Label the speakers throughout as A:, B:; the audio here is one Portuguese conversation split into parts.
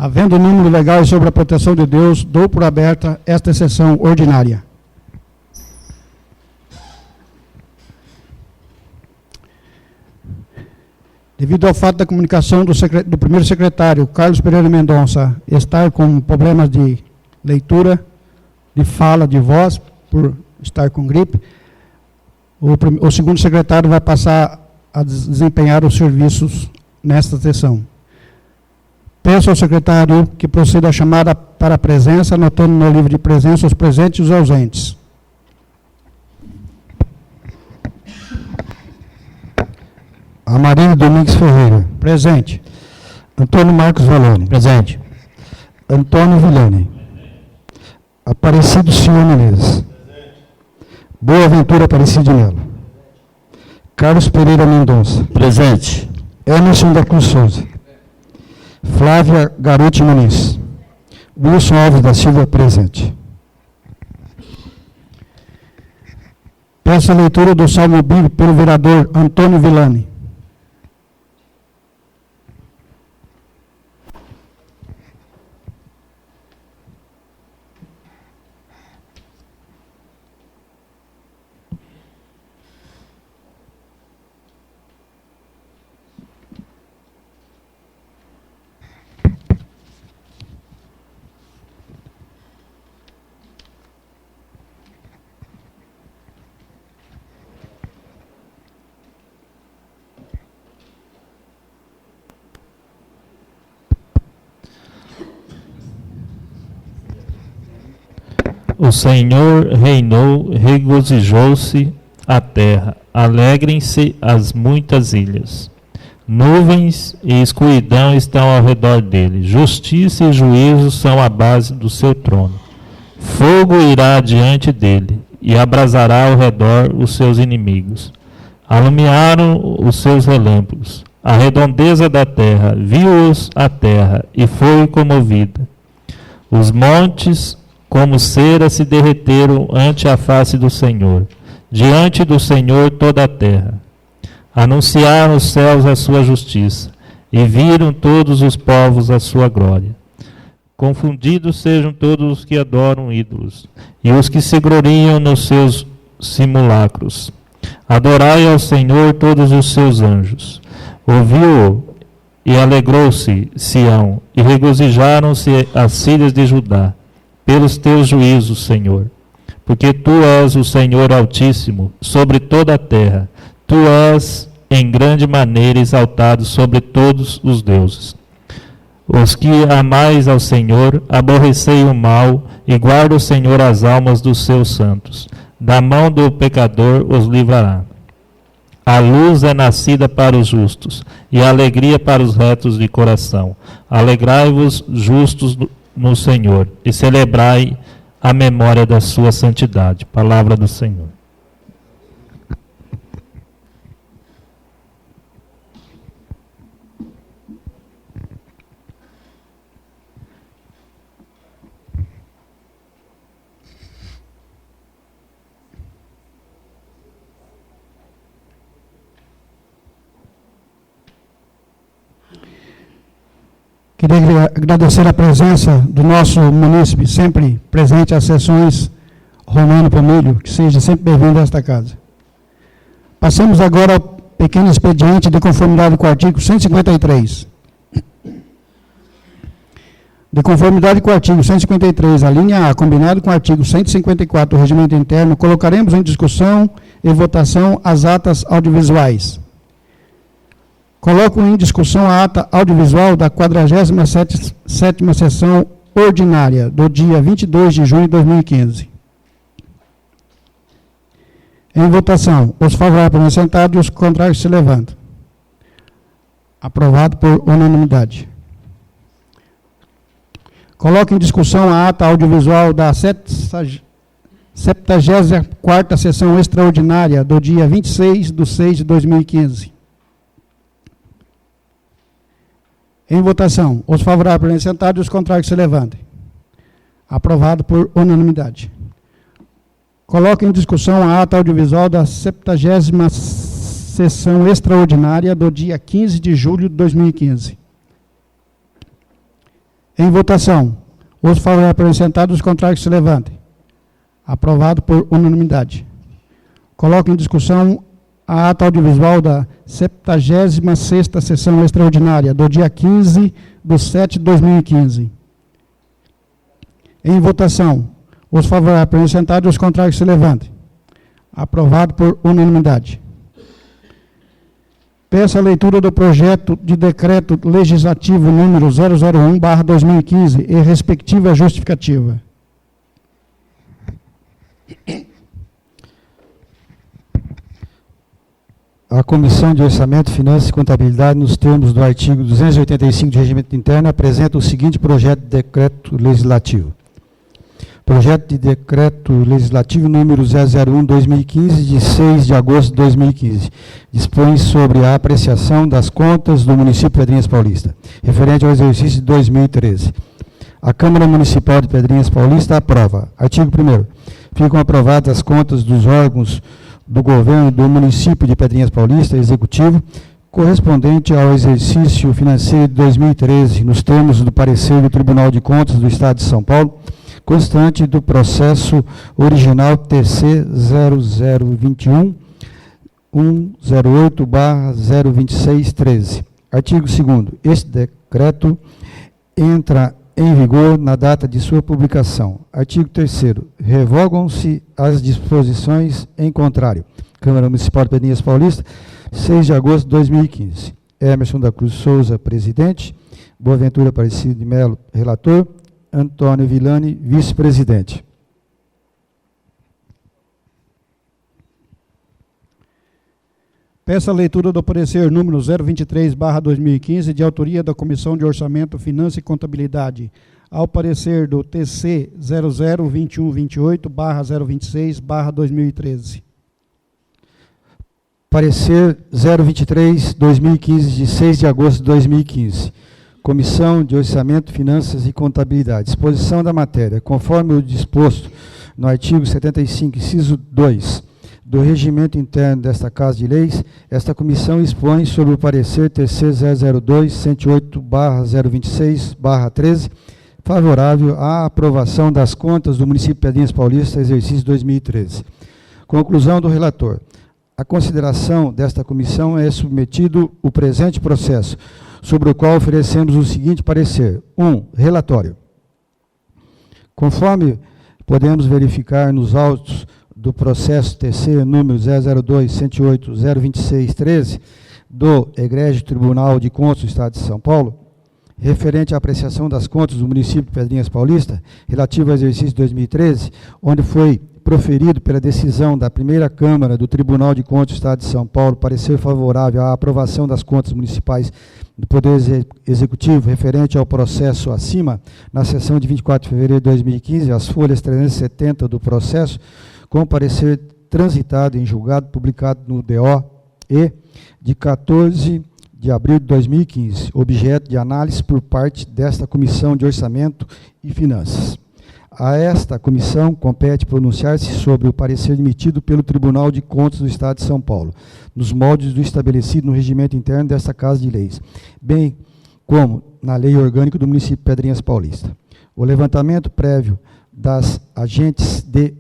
A: Havendo número legal e sobre a proteção de Deus, dou por aberta esta sessão ordinária. Devido ao fato da comunicação do primeiro secretário, Carlos Pereira Mendonça, estar com problemas de leitura, de fala, de voz, por estar com gripe, o segundo secretário vai passar a desempenhar os serviços nesta sessão. Peço ao secretário que proceda a chamada para a presença, anotando no livro de presença os presentes e os ausentes.
B: Amarílio Domingues Ferreira.
A: Presente.
B: Antônio Marcos Valone.
C: Presente.
B: Antônio Villani. Aparecido Senhor Menezes. Boa Ventura Aparecido de Melo. Carlos Pereira Mendonça.
C: Presente.
B: Emerson da Cruz Souza. Flávia Garotti Muniz. Wilson Alves da Silva. Presente.
A: Peço a leitura do Salmo Bíblico pelo vereador Antônio Villani.
C: O Senhor reinou, regozijou-se a terra, alegrem-se as muitas ilhas. Nuvens e escuridão estão ao redor dele, justiça e juízo são a base do seu trono. Fogo irá diante dele, e abrasará ao redor os seus inimigos. Alumiaram os seus relâmpagos, a redondeza da terra, viu-os a terra, e foi comovida. Os montes como cera se derreteram ante a face do Senhor, diante do Senhor toda a terra. Anunciaram os céus a sua justiça, e viram todos os povos a sua glória. Confundidos sejam todos os que adoram ídolos, e os que se gloriam nos seus simulacros. Adorai ao Senhor todos os seus anjos. Ouviu-o, e alegrou-se Sião, e regozijaram-se as filhas de Judá, pelos teus juízos, Senhor. Porque tu és o Senhor Altíssimo sobre toda a terra, tu és em grande maneira exaltado sobre todos os deuses. Os que amais ao Senhor, aborrecei o mal, e guarda o Senhor as almas dos seus santos. Da mão do pecador os livrará. A luz é nascida para os justos, e a alegria para os retos de coração. Alegrai-vos, justos no Senhor, e celebrai a memória da sua santidade. Palavra do Senhor.
A: Queria agradecer a presença do nosso munícipe, sempre presente às sessões, Romano Pomilho, que seja sempre bem-vindo a esta casa. Passamos agora ao pequeno expediente de conformidade com o artigo 153. De conformidade com o artigo 153, a linha A, combinado com o artigo 154 do Regimento Interno, colocaremos em discussão e votação as atas audiovisuais. Coloco em discussão a ata audiovisual da 47ª sessão ordinária do dia 22 de junho de 2015. Em votação, os favoráveis sentados e os contrários se levantam. Aprovado por unanimidade. Coloco em discussão a ata audiovisual da 74ª sessão extraordinária do dia 26 de 6 de 2015. Em votação, os favoráveis sentados e os contrários se levantem. Aprovado por unanimidade. Coloco em discussão a ata audiovisual da 70ª sessão extraordinária do dia 15 de julho de 2015. Em votação. Os favoráveis apresentados, os contrários se levantem. Aprovado por unanimidade. Coloco em discussão a ata audiovisual da 76ª sessão extraordinária do dia 15/7/2015. Em votação. Os favoráveis apresentados, os contrários se levantem. Aprovado por unanimidade. Peço a leitura do projeto de decreto legislativo número 001/2015 e respectiva justificativa.
B: A Comissão de Orçamento, Finanças e Contabilidade, nos termos do artigo 285 do Regimento Interno, apresenta o seguinte projeto de decreto legislativo. Projeto de decreto legislativo número 001/2015, de 6 de agosto de 2015. Dispõe sobre a apreciação das contas do município de Pedrinhas Paulista, referente ao exercício de 2013. A Câmara Municipal de Pedrinhas Paulista aprova. Artigo 1º. Ficam aprovadas as contas dos órgãos do governo do município de Pedrinhas Paulista, executivo, correspondente ao exercício financeiro de 2013, nos termos do parecer do Tribunal de Contas do Estado de São Paulo, constante do processo original TC 0021-108/02613. Artigo 2º. Este decreto entra em vigor na data de sua publicação. Artigo 3º. Revogam-se as disposições em contrário. Câmara Municipal de Pedrinhas Paulista, 6 de agosto de 2015. Emerson da Cruz Souza, presidente. Boaventura Aparecido de Melo, relator. Antônio Villani, vice-presidente.
A: Peço a leitura do parecer número 023/2015, de autoria da Comissão de Orçamento, Finanças e Contabilidade, ao parecer do TC 002128/026/2013.
B: Parecer 023/2015, de 6 de agosto de 2015. Comissão de Orçamento, Finanças e Contabilidade. Disposição da matéria. Conforme o disposto no artigo 75, inciso 2, do Regimento Interno desta Casa de Leis, esta comissão expõe sobre o parecer TC 002-108/026/13, favorável à aprovação das contas do município de Pedrinhas Paulista, exercício 2013. Conclusão do relator. A consideração desta comissão é submetido o presente processo, sobre o qual oferecemos o seguinte parecer. 1. Relatório. Conforme podemos verificar nos autos do processo TC número 002-108-026-13 do Egrégio Tribunal de Contas do Estado de São Paulo, referente à apreciação das contas do município de Pedrinhas Paulista, relativo ao exercício de 2013, onde foi proferido pela decisão da primeira Câmara do Tribunal de Contas do Estado de São Paulo, parecer favorável à aprovação das contas municipais do Poder Executivo, referente ao processo acima, na sessão de 24 de fevereiro de 2015, as folhas 370 do processo, com parecer transitado em julgado, publicado no DO-E, de 14 de abril de 2015, objeto de análise por parte desta Comissão de Orçamento e Finanças. A esta comissão compete pronunciar-se sobre o parecer emitido pelo Tribunal de Contas do Estado de São Paulo, nos moldes do estabelecido no regimento interno desta Casa de Leis, bem como na Lei Orgânica do município de Pedrinhas Paulista. O levantamento prévio das agentes de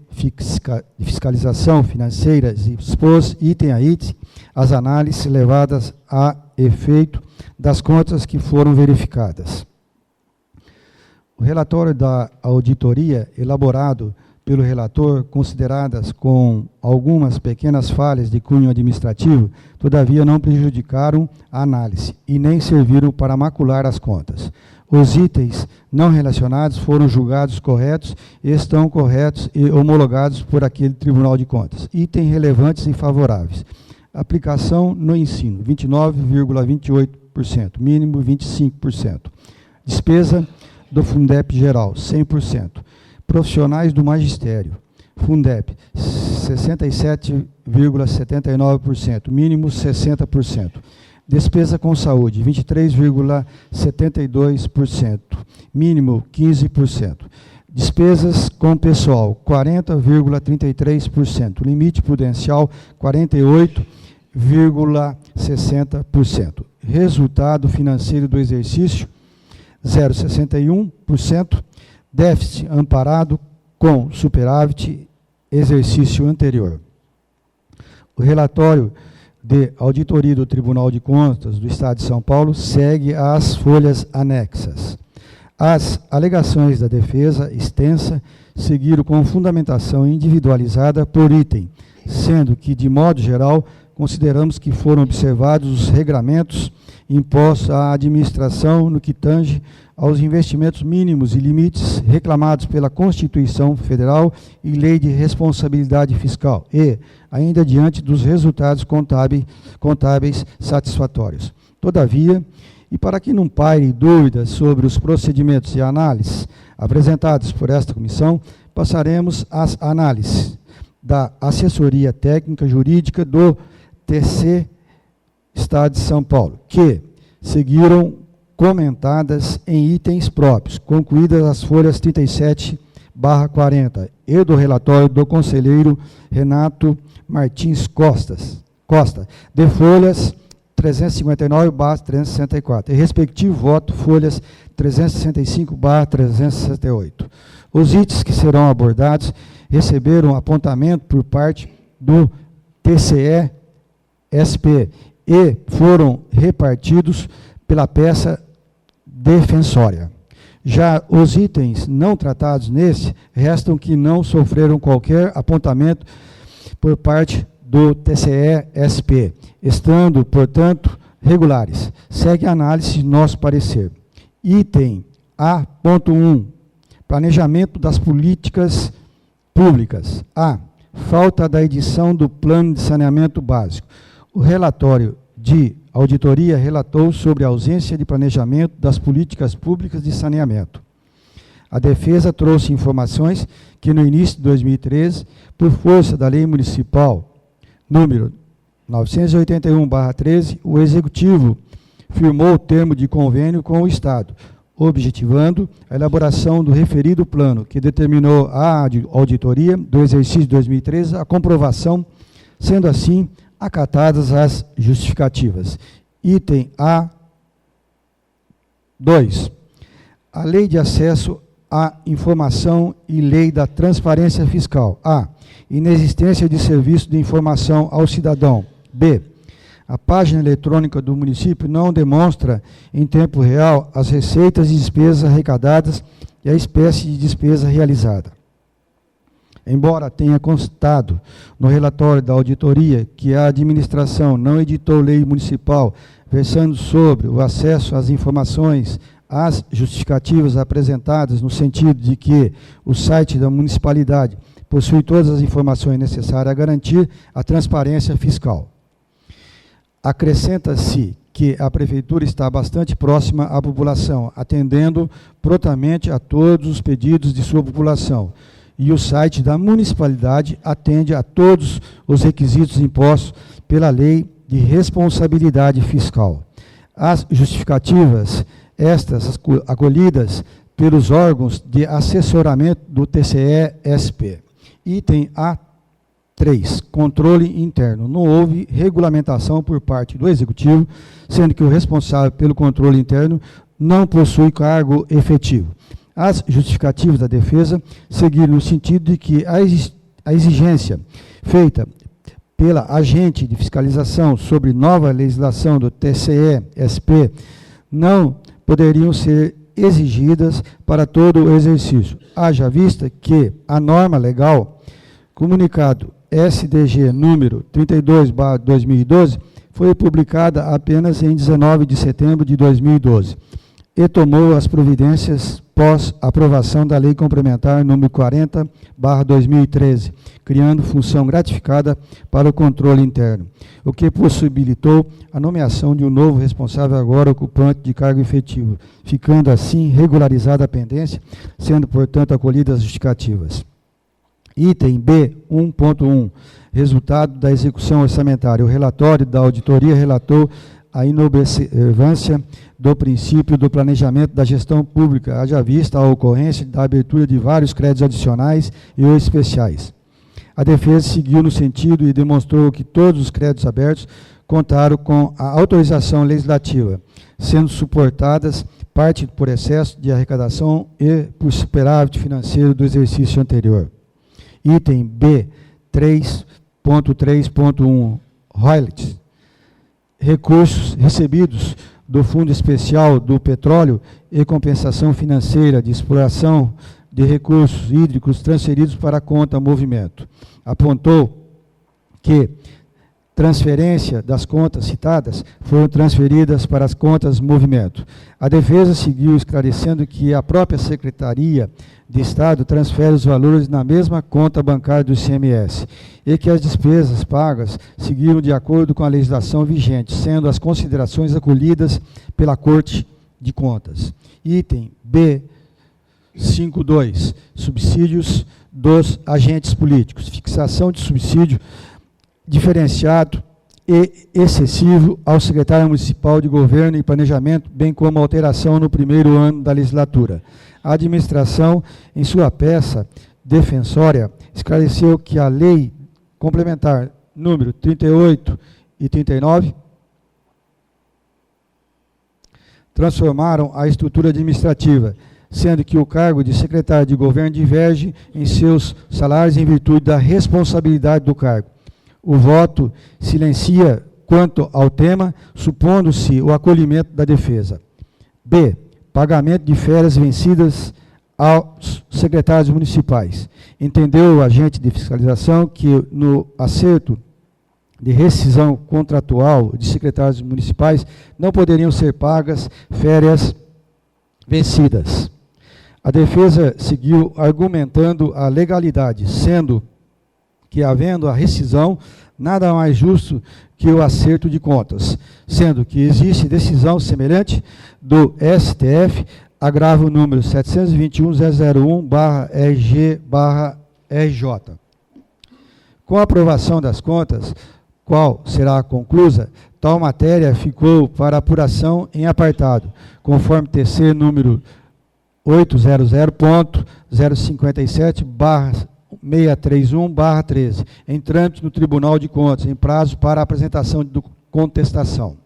B: fiscalização financeira expôs, item a item, as análises levadas a efeito das contas que foram verificadas. O relatório da auditoria, elaborado pelo relator, consideradas com algumas pequenas falhas de cunho administrativo, todavia não prejudicaram a análise e nem serviram para macular as contas. Os itens não relacionados foram julgados corretos e estão corretos e homologados por aquele Tribunal de Contas. Itens relevantes e favoráveis. Aplicação no ensino, 29,28%, mínimo 25%. Despesa do Fundep geral, 100%. Profissionais do magistério, Fundep, 67,79%, mínimo 60%. Despesa com saúde, 23,72%, mínimo 15%. Despesas com pessoal, 40,33%, limite prudencial, 48,60%. Resultado financeiro do exercício, 0,61%, déficit amparado com superávit exercício anterior. O relatório de auditoria do Tribunal de Contas do Estado de São Paulo segue as folhas anexas. As alegações da defesa extensa seguiram com fundamentação individualizada por item, sendo que, de modo geral, consideramos que foram observados os regramentos impostos à administração no que tange aos investimentos mínimos e limites reclamados pela Constituição Federal e Lei de Responsabilidade Fiscal e, ainda diante dos resultados contábeis satisfatórios. Todavia, e para que não paire dúvidas sobre os procedimentos e análises apresentados por esta comissão, passaremos às análises da assessoria técnica jurídica do TC Estado de São Paulo, que seguiram comentadas em itens próprios, concluídas as folhas 37/40, e do relatório do conselheiro Renato Martins Costa, de folhas 359/364, e respectivo voto, folhas 365/368. Os itens que serão abordados receberam apontamento por parte do TCE-SP e foram repartidos pela peça defensória. Já os itens não tratados nesse restam que não sofreram qualquer apontamento por parte do TCE-SP, estando, portanto, regulares. Segue a análise de nosso parecer. Item A.1. Planejamento das políticas públicas. A. Falta da edição do Plano de Saneamento Básico. O relatório de auditoria relatou sobre a ausência de planejamento das políticas públicas de saneamento. A defesa trouxe informações que no início de 2013, por força da Lei Municipal número 981/13, o Executivo firmou o termo de convênio com o Estado, objetivando a elaboração do referido plano, que determinou à auditoria do exercício de 2013 a comprovação, sendo assim acatadas as justificativas. Item A2. A Lei de Acesso à Informação e Lei da Transparência Fiscal. A. Inexistência de serviço de informação ao cidadão. B. A página eletrônica do município não demonstra em tempo real as receitas e despesas arrecadadas e a espécie de despesa realizada. Embora tenha constado no relatório da auditoria que a administração não editou lei municipal versando sobre o acesso às informações, as justificativas apresentadas no sentido de que o site da municipalidade possui todas as informações necessárias a garantir a transparência fiscal. Acrescenta-se que a Prefeitura está bastante próxima à população, atendendo prontamente a todos os pedidos de sua população, e o site da municipalidade atende a todos os requisitos impostos pela Lei de Responsabilidade Fiscal. As justificativas, estas acolhidas pelos órgãos de assessoramento do TCE-SP. Item A3, controle interno. Não houve regulamentação por parte do Executivo, sendo que o responsável pelo controle interno não possui cargo efetivo. As justificativas da defesa seguiram no sentido de que a exigência feita pela agente de fiscalização sobre nova legislação do TCE-SP não poderiam ser exigidas para todo o exercício, haja vista que a norma legal, comunicado SDG número 32/2012, foi publicada apenas em 19 de setembro de 2012 e tomou as providências pós aprovação da Lei Complementar número 40/2013, criando função gratificada para o controle interno, o que possibilitou a nomeação de um novo responsável agora ocupante de cargo efetivo, ficando assim regularizada a pendência, sendo, portanto, acolhidas as justificativas. Item B, 1.1, resultado da execução orçamentária. O relatório da auditoria relatou a inobservância do princípio do planejamento da gestão pública, haja vista a ocorrência da abertura de vários créditos adicionais e ou especiais. A defesa seguiu no sentido e demonstrou que todos os créditos abertos contaram com a autorização legislativa, sendo suportadas parte por excesso de arrecadação e por superávit financeiro do exercício anterior. Item B, 3.3.1, royalties. Recursos recebidos do Fundo Especial do Petróleo e compensação financeira de exploração de recursos hídricos transferidos para a conta movimento. Apontou que transferência das contas citadas foram transferidas para as contas movimento. A defesa seguiu esclarecendo que a própria Secretaria de Estado transfere os valores na mesma conta bancária do ICMS e que as despesas pagas seguiram de acordo com a legislação vigente, sendo as considerações acolhidas pela Corte de Contas. Item B52, subsídios dos agentes políticos. Fixação de subsídio diferenciado e excessivo ao secretário municipal de Governo e Planejamento, bem como alteração no primeiro ano da legislatura. A administração, em sua peça defensória, esclareceu que a lei complementar número 38 e 39 transformaram a estrutura administrativa, sendo que o cargo de secretário de Governo diverge em seus salários em virtude da responsabilidade do cargo. O voto silencia quanto ao tema, supondo-se o acolhimento da defesa. B. Pagamento de férias vencidas aos secretários municipais. Entendeu o agente de fiscalização que no acerto de rescisão contratual de secretários municipais não poderiam ser pagas férias vencidas. A defesa seguiu argumentando a legalidade, sendo que, havendo a rescisão, nada mais justo que o acerto de contas, sendo que existe decisão semelhante do STF, agravo número 721.001/EG/RJ. Com a aprovação das contas, qual será conclusa, tal matéria ficou para apuração em apartado, conforme TC número 800.057/631/13, em trâmite no Tribunal de Contas, em prazo para apresentação de contestação.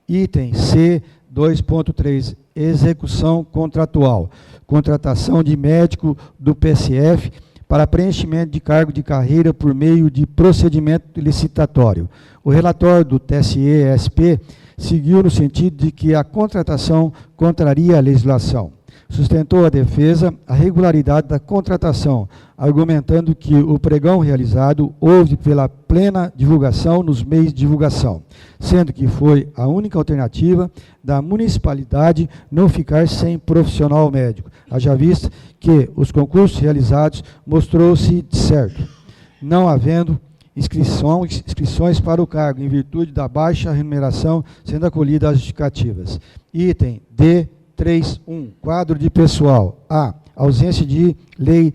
B: Item C, 2.3, execução contratual. Contratação de médico do PSF para preenchimento de cargo de carreira por meio de procedimento licitatório. O relatório do TSE-SP seguiu no sentido de que a contratação contraria a legislação. Sustentou a defesa a regularidade da contratação, argumentando que o pregão realizado houve pela plena divulgação nos meios de divulgação, sendo que foi a única alternativa da municipalidade não ficar sem profissional médico, haja vista que os concursos realizados mostrou-se certo, não havendo inscrições para o cargo, em virtude da baixa remuneração, sendo acolhida as justificativas. Item D, 3.1, quadro de pessoal. A. Ausência de lei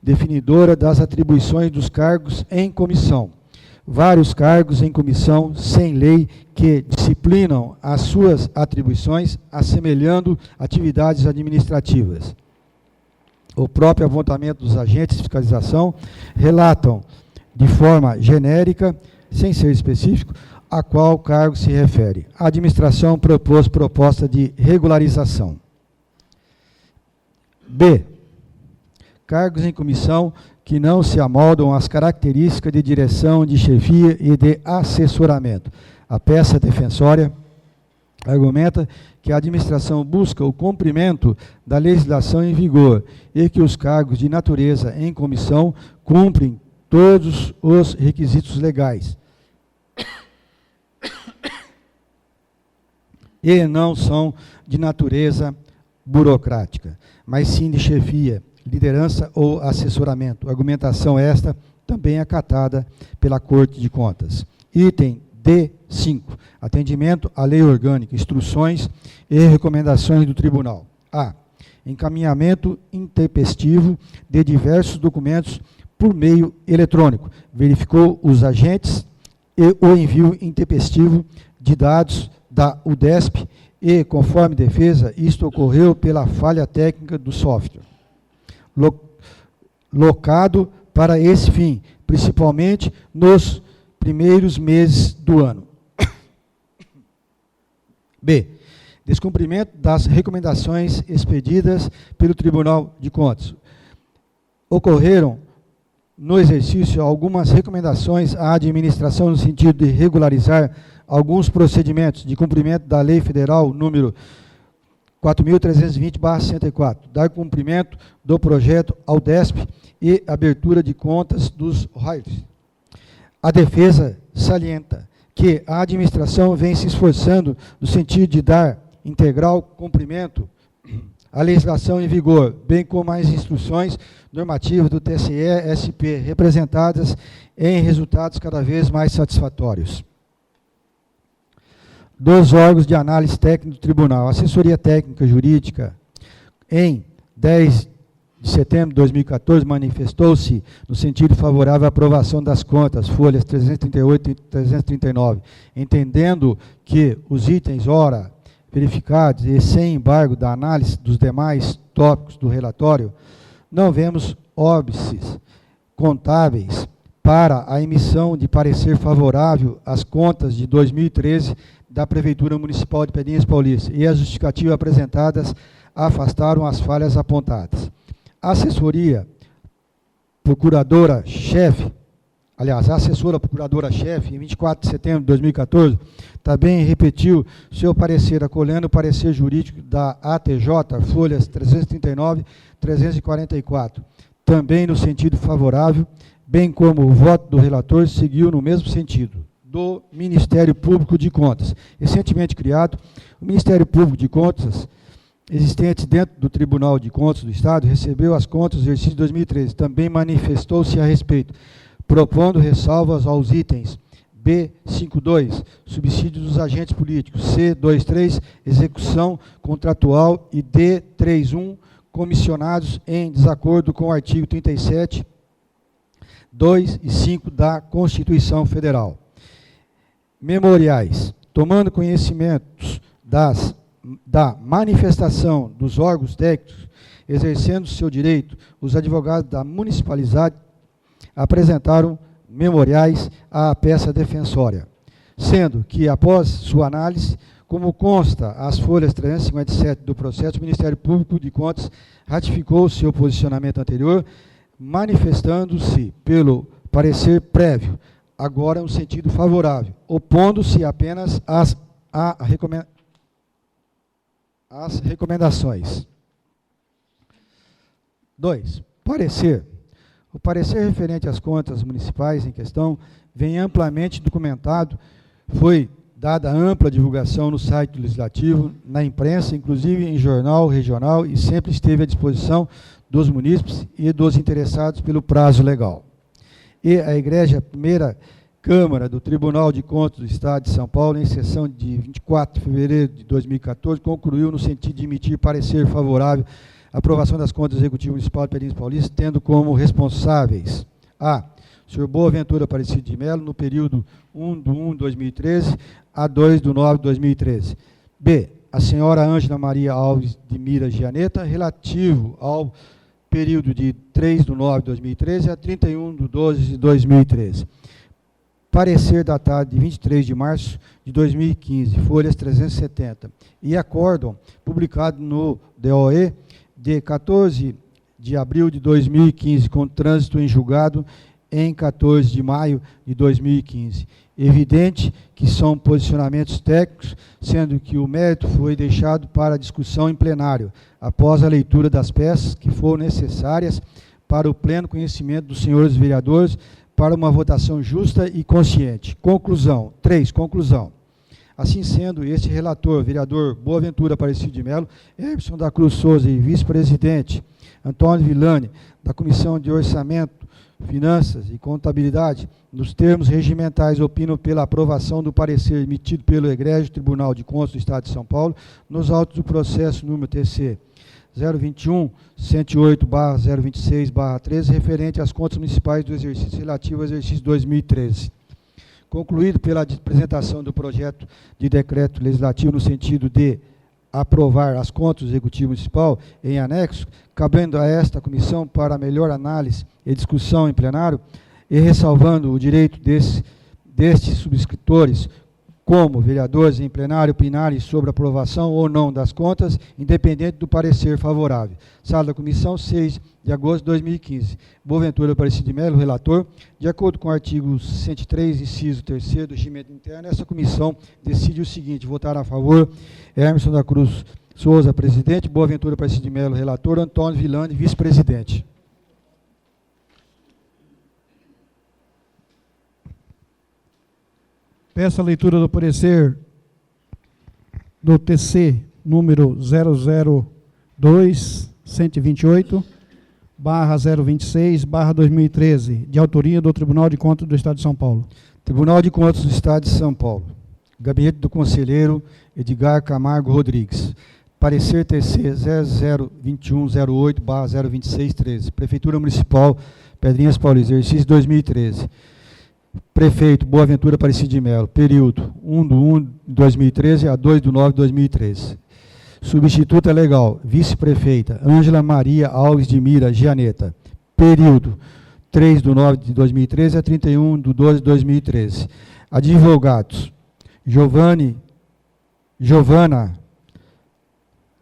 B: definidora das atribuições dos cargos em comissão. Vários cargos em comissão sem lei que disciplinam as suas atribuições, assemelhando atividades administrativas. O próprio apontamento dos agentes de fiscalização relatam de forma genérica, sem ser específico, a qual cargo se refere. A administração propôs proposta de regularização. B. Cargos em comissão que não se amoldam às características de direção, de chefia e de assessoramento. A peça defensória argumenta que a administração busca o cumprimento da legislação em vigor e que os cargos de natureza em comissão cumprem todos os requisitos legais e não são de natureza burocrática, mas sim de chefia, liderança ou assessoramento. Argumentação esta também acatada pela Corte de Contas. Item D5. Atendimento à lei orgânica, instruções e recomendações do Tribunal. A. Encaminhamento intempestivo de diversos documentos por meio eletrônico. Verificou os agentes e o envio intempestivo de dados da UDESP e, conforme defesa, isto ocorreu pela falha técnica do software. Locado para esse fim, principalmente nos primeiros meses do ano. B. Descumprimento das recomendações expedidas pelo Tribunal de Contas. Ocorreram, no exercício, algumas recomendações à administração no sentido de regularizar alguns procedimentos de cumprimento da Lei Federal número 4.320/64, dar cumprimento do projeto AUDESP e abertura de contas dos royalties. A defesa salienta que a administração vem se esforçando no sentido de dar integral cumprimento à legislação em vigor, bem como às instruções normativas do TSE-SP, representadas em resultados cada vez mais satisfatórios. Dos órgãos de análise técnica do Tribunal, a Assessoria Técnica Jurídica, em 10 de setembro de 2014, manifestou-se no sentido favorável à aprovação das contas, folhas 338 e 339, entendendo que os itens, ora, verificados e sem embargo da análise dos demais tópicos do relatório, não vemos óbices contábeis para a emissão de parecer favorável às contas de 2013 da Prefeitura Municipal de Pedrinhas Paulista, e as justificativas apresentadas afastaram as falhas apontadas. A assessoria procuradora-chefe, aliás, a assessora procuradora-chefe, em 24 de setembro de 2014, também repetiu seu parecer, acolhendo o parecer jurídico da ATJ, folhas 339 e 344, também no sentido favorável, bem como o voto do relator seguiu no mesmo sentido, do Ministério Público de Contas. Recentemente criado, o Ministério Público de Contas, existente dentro do Tribunal de Contas do Estado, recebeu as contas do exercício de 2013. Também manifestou-se a respeito, propondo ressalvas aos itens B52, subsídio dos agentes políticos, C23, execução contratual, e D31, comissionados em desacordo com o artigo 37, 2 e 5 da Constituição Federal. Memoriais. Tomando conhecimentos da manifestação dos órgãos técnicos, exercendo seu direito, os advogados da municipalidade apresentaram memoriais à peça defensória, sendo que, após sua análise, como consta as folhas 357 do processo, o Ministério Público de Contas ratificou seu posicionamento anterior, manifestando-se pelo parecer prévio, agora no sentido favorável, opondo-se apenas às recomendações. 2. Parecer. O parecer referente às contas municipais em questão vem amplamente documentado, foi dada ampla divulgação no site do Legislativo, na imprensa, inclusive em jornal regional, e sempre esteve à disposição dos munícipes e dos interessados pelo prazo legal. E a Igreja Primeira Câmara do Tribunal de Contas do Estado de São Paulo, em sessão de 24 de fevereiro de 2014, concluiu no sentido de emitir parecer favorável à aprovação das contas do Executivo Municipal de Pedrinhas Paulista, tendo como responsáveis a senhor Boaventura Aparecido de Melo, no período 1/1/2013 a 2/9/2013. B. A senhora Ângela Maria Alves de Mira Gianetta, relativo ao período de 3/9/2013 a 31/12/2013. Parecer datado de 23 de março de 2015, folhas 370. E acórdão publicado no DOE de 14 de abril de 2015, com trânsito em julgado em 14 de maio de 2015. Evidente que são posicionamentos técnicos, sendo que o mérito foi deixado para discussão em plenário, após a leitura das peças que foram necessárias para o pleno conhecimento dos senhores vereadores, para uma votação justa e consciente. Conclusão. 3. Conclusão. Assim sendo, este relator, vereador Boaventura Aparecido de Melo, Emerson da Cruz Souza e vice-presidente Antônio Villani, da Comissão de Orçamento, Finanças e Contabilidade, nos termos regimentais, opinam pela aprovação do parecer emitido pelo Egrégio Tribunal de Contas do Estado de São Paulo, nos autos do processo número TC 021-108/026/13, referente às contas municipais do exercício relativo ao exercício 2013. Concluído pela apresentação do projeto de decreto legislativo no sentido de aprovar as contas do Executivo Municipal em anexo, cabendo a esta comissão para melhor análise e discussão em plenário, e ressalvando o direito destes subscritores como vereadores em plenário opinarem sobre a aprovação ou não das contas, independente do parecer favorável. Sala da Comissão, 6 de agosto de 2015. Boaventura Aparecido de Melo, relator. De acordo com o artigo 103, inciso 3º do regimento interno, essa comissão decide o seguinte: votar a favor, Emerson da Cruz Souza, presidente; Boaventura Aparecido de Melo, relator; Antônio Villani, vice-presidente.
A: Peço a leitura do parecer do TC número 002-128/026/2013, de autoria do Tribunal de Contas do Estado de São Paulo.
B: Tribunal de Contas do Estado de São Paulo. Gabinete do Conselheiro Edgar Camargo Rodrigues. Parecer TC 002108/02613. Prefeitura Municipal Pedrinhas Paulista, exercício 2013. Prefeito Boaventura Aparecido de Melo, período 1/1/2013 a 2/9/2013. Substituta legal, vice-prefeita Ângela Maria Alves de Mira Gianeta, período 3/9/2013 a 31/12/2013. Advogados Giovana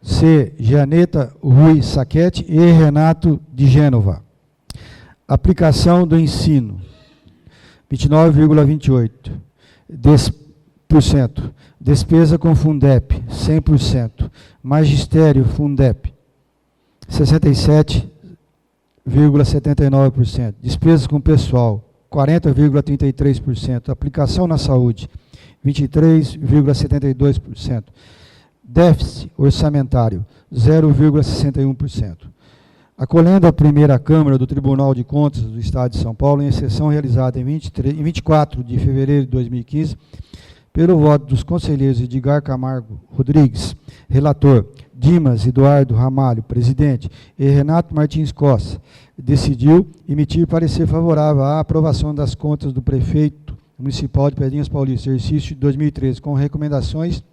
B: C. Gianeta Rui Saquete e Renato de Gênova. Aplicação do ensino 29,28%. Despesa com Fundep, 100%. Magistério Fundep, 67,79%. Despesas com pessoal, 40,33%. Aplicação na saúde, 23,72%. Déficit orçamentário, 0,61%. Acolhendo a primeira Câmara do Tribunal de Contas do Estado de São Paulo, em sessão realizada em 24 de fevereiro de 2015, pelo voto dos conselheiros Edgar Camargo Rodrigues, relator, Dimas Eduardo Ramalho, presidente, e Renato Martins Costa, decidiu emitir parecer favorável à aprovação das contas do prefeito municipal de Pedrinhas Paulista, exercício de 2013, com recomendações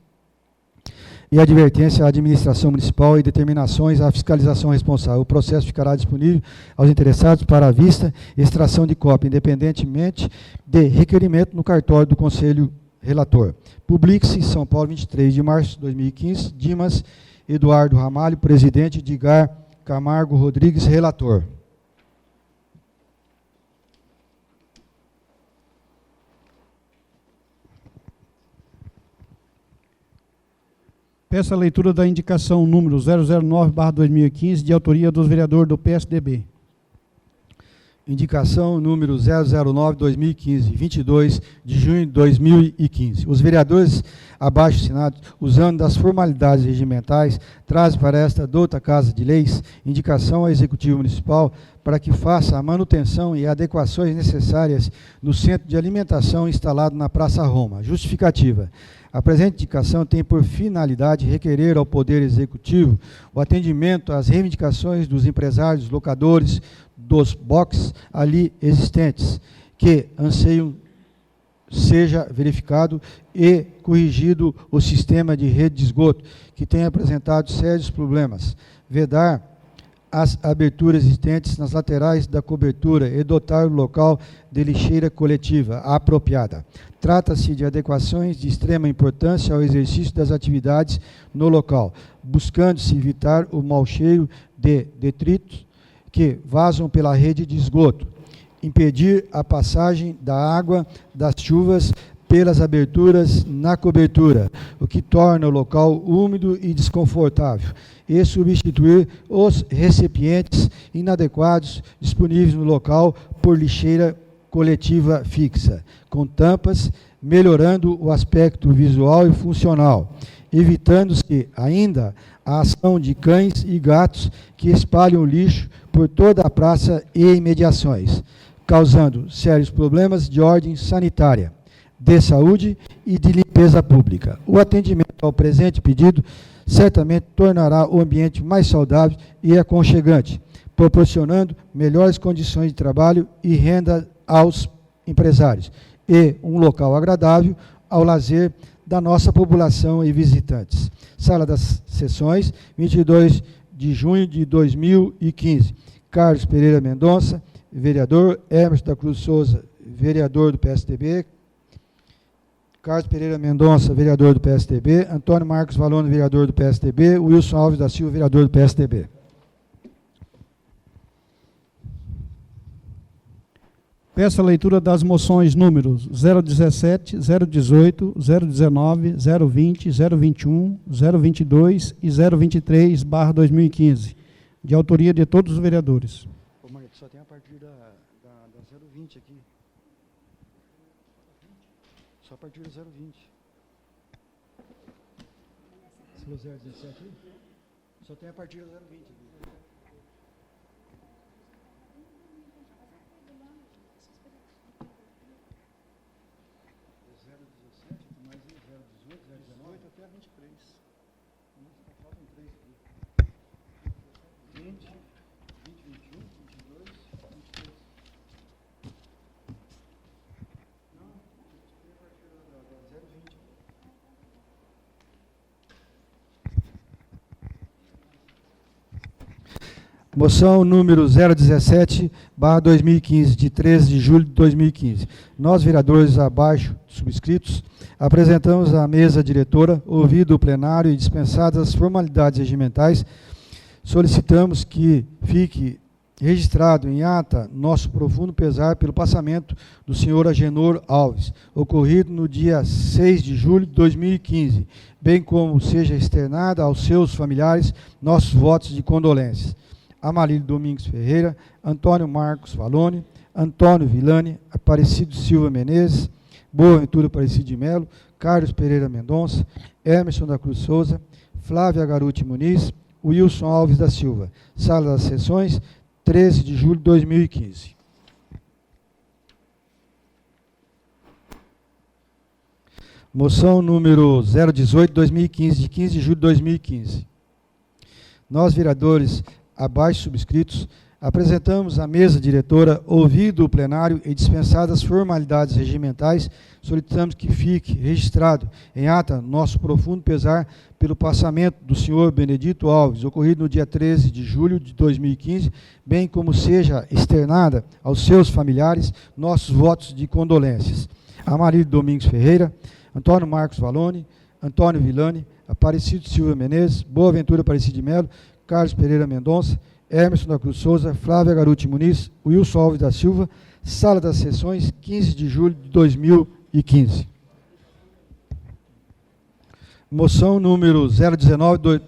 B: e advertência à administração municipal e determinações à fiscalização responsável. O processo ficará disponível aos interessados para a vista e extração de cópia, independentemente de requerimento no cartório do Conselho Relator. Publique-se, São Paulo, 23 de março de 2015, Dimas Eduardo Ramalho, presidente, Edgar Camargo Rodrigues, relator.
A: Peço a leitura da indicação número 009/2015, de autoria dos vereadores do PSDB.
B: Indicação número 009/2015, 22 de junho de 2015. Os vereadores abaixo assinados, usando das formalidades regimentais, trazem para esta douta Casa de Leis indicação ao Executivo Municipal para que faça a manutenção e adequações necessárias no centro de alimentação instalado na Praça Roma. Justificativa. A presente indicação tem por finalidade requerer ao Poder Executivo o atendimento às reivindicações dos empresários, locadores, dos boxes ali existentes, que anseiam seja verificado e corrigido o sistema de rede de esgoto, que tem apresentado sérios problemas. Vedar as aberturas existentes nas laterais da cobertura e dotar o local de lixeira coletiva apropriada. Trata-se de adequações de extrema importância ao exercício das atividades no local, buscando-se evitar o mau cheiro de detritos que vazam pela rede de esgoto, impedir a passagem da água das chuvas pelas aberturas na cobertura, o que torna o local úmido e desconfortável, e substituir os recipientes inadequados disponíveis no local por lixeira coletiva fixa, com tampas, melhorando o aspecto visual e funcional, evitando-se ainda a ação de cães e gatos que espalham lixo por toda a praça e imediações, causando sérios problemas de ordem sanitária, de saúde e de limpeza pública. O atendimento ao presente pedido certamente tornará o ambiente mais saudável e aconchegante, proporcionando melhores condições de trabalho e renda aos empresários e um local agradável ao lazer da nossa população e visitantes. Sala das Sessões, 22 de junho de 2015. Carlos Pereira Mendonça, vereador. Emerson da Cruz Souza, vereador do PSDB. Carlos Pereira Mendonça, vereador do PSDB, Antônio Marcos Valone, vereador do PSDB, Wilson Alves da Silva, vereador do PSDB.
A: Peço a leitura das moções números 017, 018, 019, 020, 021, 022 e 023/2015, de autoria de todos os vereadores.
B: Ô, Marito, só tem a partir da 020 aqui. Só a partir da 020. Se for 017 aí? Só tem a partir da 020 aqui. Moção número 017/2015, de 13 de julho de 2015. Nós, vereadores abaixo subscritos, apresentamos à mesa diretora, ouvido o plenário e dispensadas as formalidades regimentais, solicitamos que fique registrado em ata nosso profundo pesar pelo passamento do senhor Agenor Alves, ocorrido no dia 6 de julho de 2015, bem como seja externada aos seus familiares nossos votos de condolências. Amarílio Domingos Ferreira, Antônio Marcos Valone, Antônio Villani, Aparecido Silva Menezes, Boaventura Aparecido de Melo, Carlos Pereira Mendonça, Emerson da Cruz Souza, Flávia Garuti Muniz, Wilson Alves da Silva. Sala das Sessões, 13 de julho de 2015. Moção número 018/2015, de 15 de julho de 2015. Nós, vereadores abaixo subscritos, apresentamos à mesa diretora, ouvido o plenário e dispensadas as formalidades regimentais, solicitamos que fique registrado em ata nosso profundo pesar pelo passamento do senhor Benedito Alves, ocorrido no dia 13 de julho de 2015, bem como seja externada aos seus familiares nossos votos de condolências. Amarílio Domingos Ferreira, Antônio Marcos Valone, Antônio Villani, Aparecido Silva Menezes, Boaventura Aparecido de Melo, Carlos Pereira Mendonça, Emerson da Cruz Souza, Flávia Garuti Muniz, Wilson Alves da Silva. Sala das Sessões, 15 de julho de 2015. Moção número 019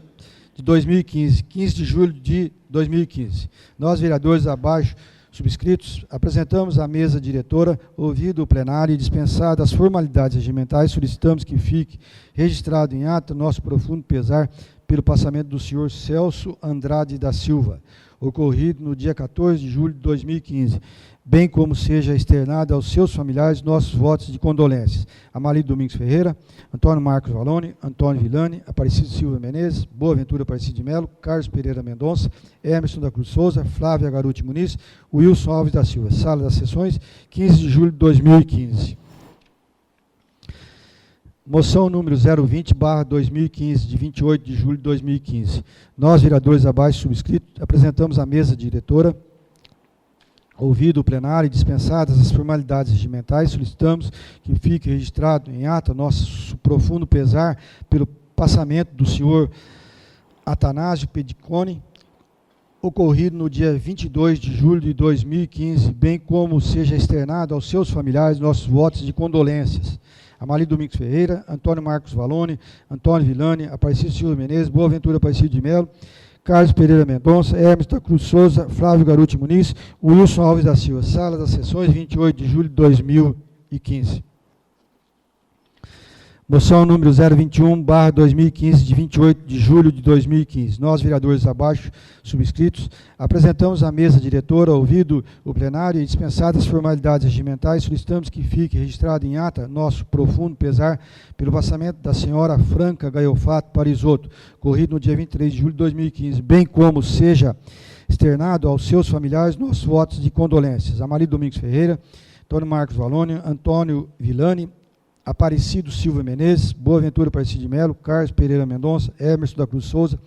B: de 2015, 15 de julho de 2015. Nós, vereadores abaixo subscritos, apresentamos à mesa diretora, ouvido o plenário e dispensadas as formalidades regimentais, solicitamos que fique registrado em ata nosso profundo pesar pelo passamento do senhor Celso Andrade da Silva, ocorrido no dia 14 de julho de 2015, bem como seja externado aos seus familiares nossos votos de condolências. Amarílio Domingos Ferreira, Antônio Marcos Valone, Antônio Villani, Aparecido Silva Menezes, Boaventura Aparecido de Melo, Carlos Pereira Mendonça, Emerson da Cruz Souza, Flávia Garuti Muniz, Wilson Alves da Silva. Sala das Sessões, 15 de julho de 2015. Moção número 020/2015, de 28 de julho de 2015. Nós, vereadores abaixo subscritos, apresentamos à mesa diretora, ouvido o plenário e dispensadas as formalidades regimentais, solicitamos que fique registrado em ata nosso profundo pesar pelo passamento do senhor Atanásio Pedicone, ocorrido no dia 22 de julho de 2015, bem como seja externado aos seus familiares nossos votos de condolências. Amarílio Domingos Ferreira, Antônio Marcos Valone, Antônio Villani, Aparecido Silva Menezes, Boaventura Aparecido de Melo, Carlos Pereira Mendonça, Emerson da Cruz Souza, Flávio Garuti Muniz, Wilson Alves da Silva. Sala das Sessões, 28 de julho de 2015. Moção número 021/2015, de 28 de julho de 2015. Nós, vereadores abaixo subscritos, apresentamos à mesa diretora, ouvido o plenário e dispensadas as formalidades regimentais, solicitamos que fique registrado em ata nosso profundo pesar pelo passamento da senhora Franca Gaiofato Parisotto, ocorrido no dia 23 de julho de 2015, bem como seja externado aos seus familiares nossos votos de condolências. Amarílio Domingos Ferreira, Antônio Marcos Valone, Antônio Villani, Aparecido Silva Menezes, Boaventura Aparecido de Melo, Carlos Pereira Mendonça, Emerson da Cruz Souza,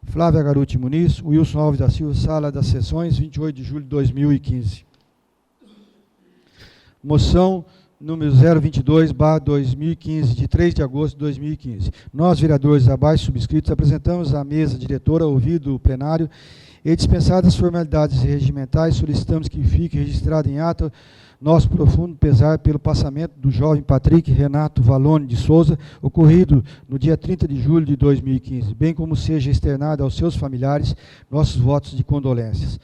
B: Flávia Garuti Muniz, Wilson Alves da Silva. Sala das Sessões, 28 de julho de 2015. Moção número 022/2015, de 3 de agosto de 2015. Nós, vereadores abaixo subscritos, apresentamos à mesa diretora, ouvido o plenário, e dispensadas as formalidades regimentais, solicitamos que fique registrado em ata nosso profundo pesar pelo passamento do jovem Patrick Renato Valone de Souza, ocorrido no dia 30 de julho de 2015, bem como seja externado aos seus familiares nossos votos de condolências.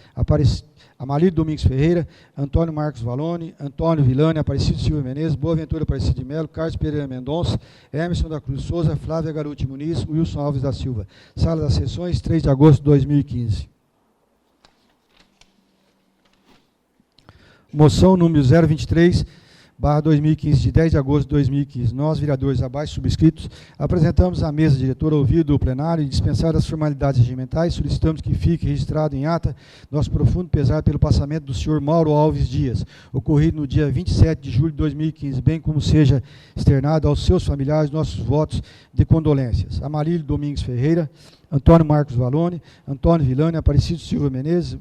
B: Amarílio Domingos Ferreira, Antônio Marcos Valone, Antônio Vilani, Aparecido Silva Menezes, Boaventura Aparecido de Melo, Carlos Pereira Mendonça, Emerson da Cruz Souza, Flávia Garuti Muniz, Wilson Alves da Silva. Sala das Sessões, 3 de agosto de 2015. Moção número 023/2015, de 10 de agosto de 2015. Nós, vereadores abaixo subscritos, apresentamos à mesa diretora, ouvido o plenário, e dispensadas as formalidades regimentais, solicitamos que fique registrado em ata nosso profundo pesar pelo passamento do senhor Mauro Alves Dias, ocorrido no dia 27 de julho de 2015, bem como seja externado aos seus familiares nossos votos de condolências. Amarílio Domingos Ferreira, Antônio Marcos Valone, Antônio Vilani, Aparecido Silva Menezes,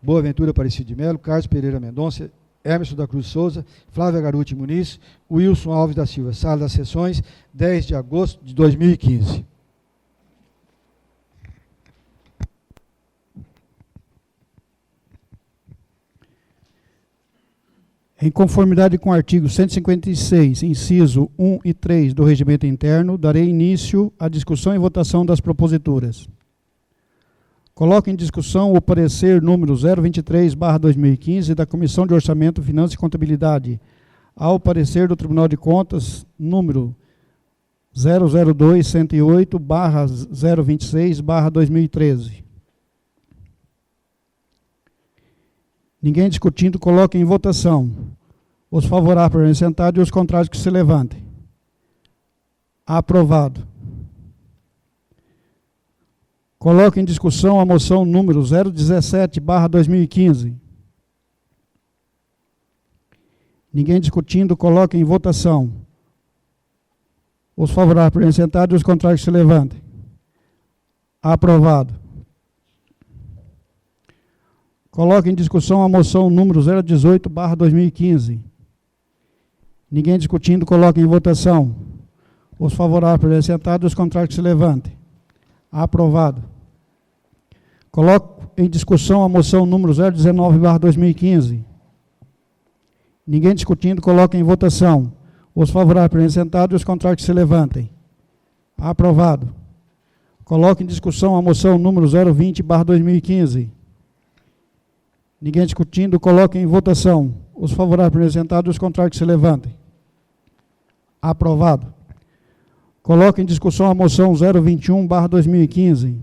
B: Boaventura Aparecido de Melo, Carlos Pereira Mendonça, Emerson da Cruz Souza, Flávia Garuti Muniz, Wilson Alves da Silva. Sala das Sessões, 10 de agosto de 2015.
A: Em conformidade com o artigo 156, inciso 1 e 3 do Regimento Interno, darei início à discussão e votação das proposituras. Coloco em discussão o parecer número 023/2015 da Comissão de Orçamento, Finanças e Contabilidade ao parecer do Tribunal de Contas número 002-108/026/2013. Ninguém discutindo, coloque em votação. Os favoráveis permaneçam sentados e os contrários que se levantem. Aprovado. Coloco em discussão a moção número 017/2015. Ninguém discutindo, coloque em votação. Os favoráveis permaneçam sentados e os contrários que se levantem. Aprovado. Coloco em discussão a moção número 018/2015. Ninguém discutindo, coloque em votação. Os favoráveis permaneçam sentados e os contrários que se levantem. Aprovado. Coloco em discussão a moção número 019/2015. Ninguém discutindo, coloque em votação. Os favoráveis permaneçam sentados e os contrários que se levantem. Aprovado. Coloco em discussão a moção número 020/2015. Ninguém discutindo, coloque em votação. Os favoráveis permaneçam sentados e os contrários que se levantem. Aprovado. Coloco em discussão a moção 021/2015.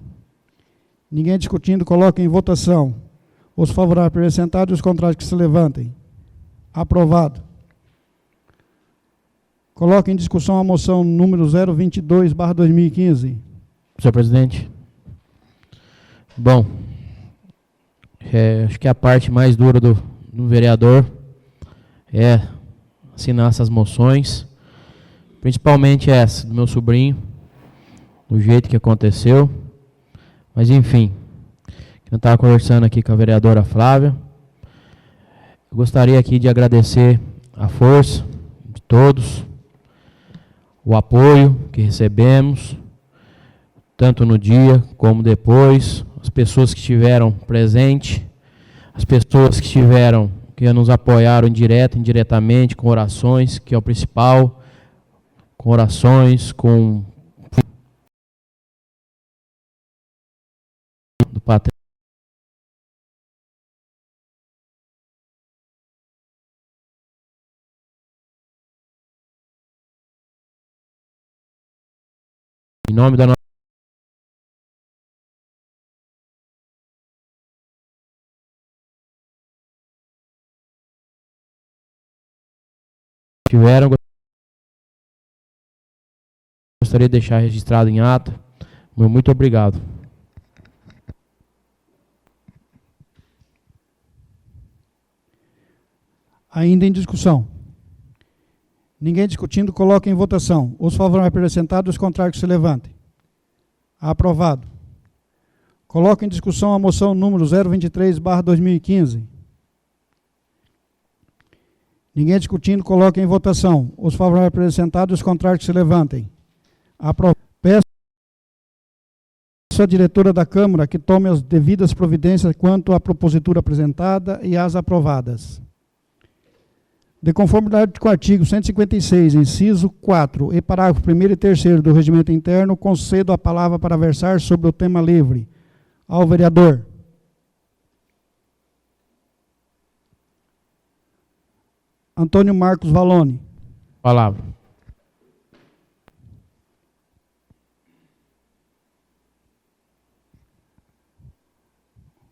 A: Ninguém discutindo, coloque em votação. Os favoráveis permaneçam sentados e os contrários que se levantem. Aprovado. Coloque em discussão a moção número 022/2015.
D: Senhor presidente. Bom, acho que a parte mais dura do vereador é assinar essas moções, principalmente essa do meu sobrinho, do jeito que aconteceu. Mas, enfim, eu estava conversando aqui com a vereadora Flávia. Eu gostaria aqui de agradecer a força de todos, o apoio que recebemos, tanto no dia como depois, as pessoas que estiveram presentes, as pessoas que nos apoiaram indiretamente, com orações, que é o principal, com orações, com do patrimônio. Em nome da nossa gostaria de deixar registrado em ata. Muito obrigado.
A: Ainda em discussão. Ninguém discutindo, coloque em votação. Os favoráveis permaneçam sentados, os contrários que se levantem. Aprovado. Coloco em discussão a moção número 023/2015. Ninguém discutindo, coloque em votação. Os favoráveis apresentados e os contrários que se levantem. Peço à diretora da Câmara que tome as devidas providências quanto à propositura apresentada e às aprovadas. De conformidade com o artigo 156, inciso 4 e parágrafo 1º e 3º do Regimento Interno, concedo a palavra para versar sobre o tema livre ao vereador Antônio Marcos Valone.
D: Palavra.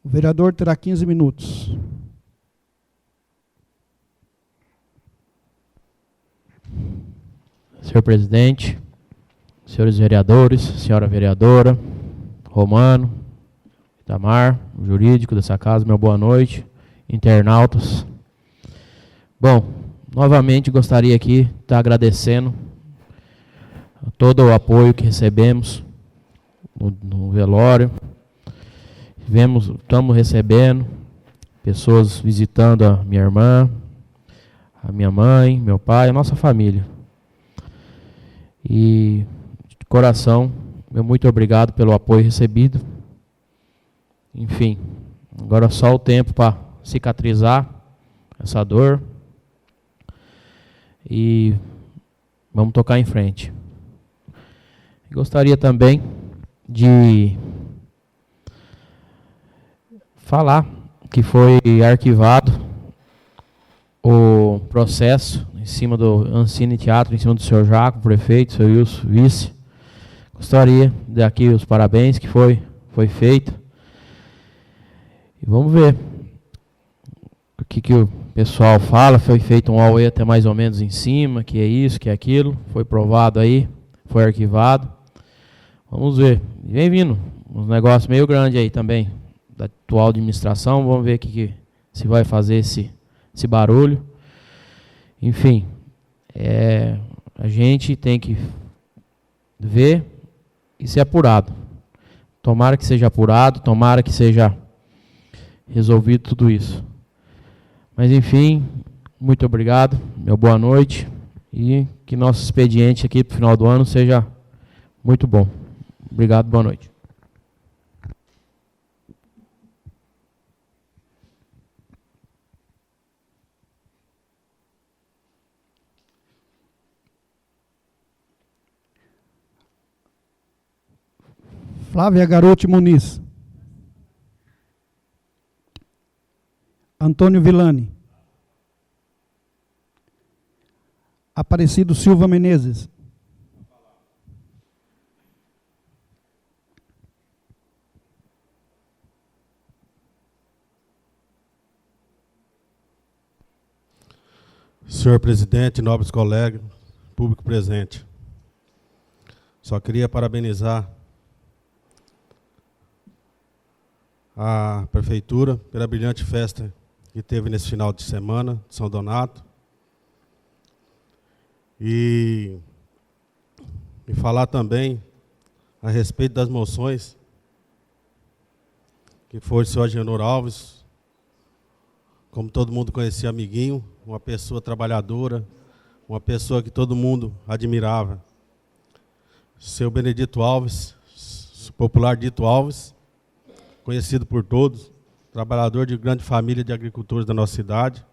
A: O vereador terá 15 minutos.
D: Senhor presidente, senhores vereadores, senhora vereadora, Romano, Itamar, o jurídico dessa casa, meu boa noite, internautas. Bom, novamente gostaria aqui de estar agradecendo todo o apoio que recebemos no velório. Estamos recebendo pessoas visitando a minha irmã, a minha mãe, meu pai, a nossa família. E de coração, meu muito obrigado pelo apoio recebido. Enfim, agora só o tempo para cicatrizar essa dor. E vamos tocar em frente. Gostaria também de falar que foi arquivado o processo em cima do Ancine Teatro, em cima do senhor Jaco, prefeito, senhor Wilson, vice. Gostaria de dar aqui os parabéns que foi feito. E vamos ver o que o pessoal fala. Foi feito um AUE até mais ou menos em cima, que é isso, que é aquilo. Foi provado aí, foi arquivado. Vamos ver. E vem vindo uns negócios meio grandes aí também, da atual administração. Vamos ver o que se vai fazer esse barulho. Enfim, a gente tem que ver e ser apurado. Tomara que seja apurado, tomara que seja resolvido tudo isso. Mas enfim, muito obrigado, meu boa noite, e que nosso expediente aqui para o final do ano seja muito bom. Obrigado, boa noite.
A: Flávia Garotti Muniz. Antônio Villani. Aparecido Silva Menezes.
E: Senhor presidente, nobres colegas, público presente. Só queria parabenizar a prefeitura pela brilhante festa que teve nesse final de semana, de São Donato. E falar também a respeito das moções, que foi o senhor Agenor Alves, como todo mundo conhecia, amiguinho, uma pessoa trabalhadora, uma pessoa que todo mundo admirava. Seu Benedito Alves, popular Dito Alves, conhecido por todos, trabalhador de grande família de agricultores da nossa cidade.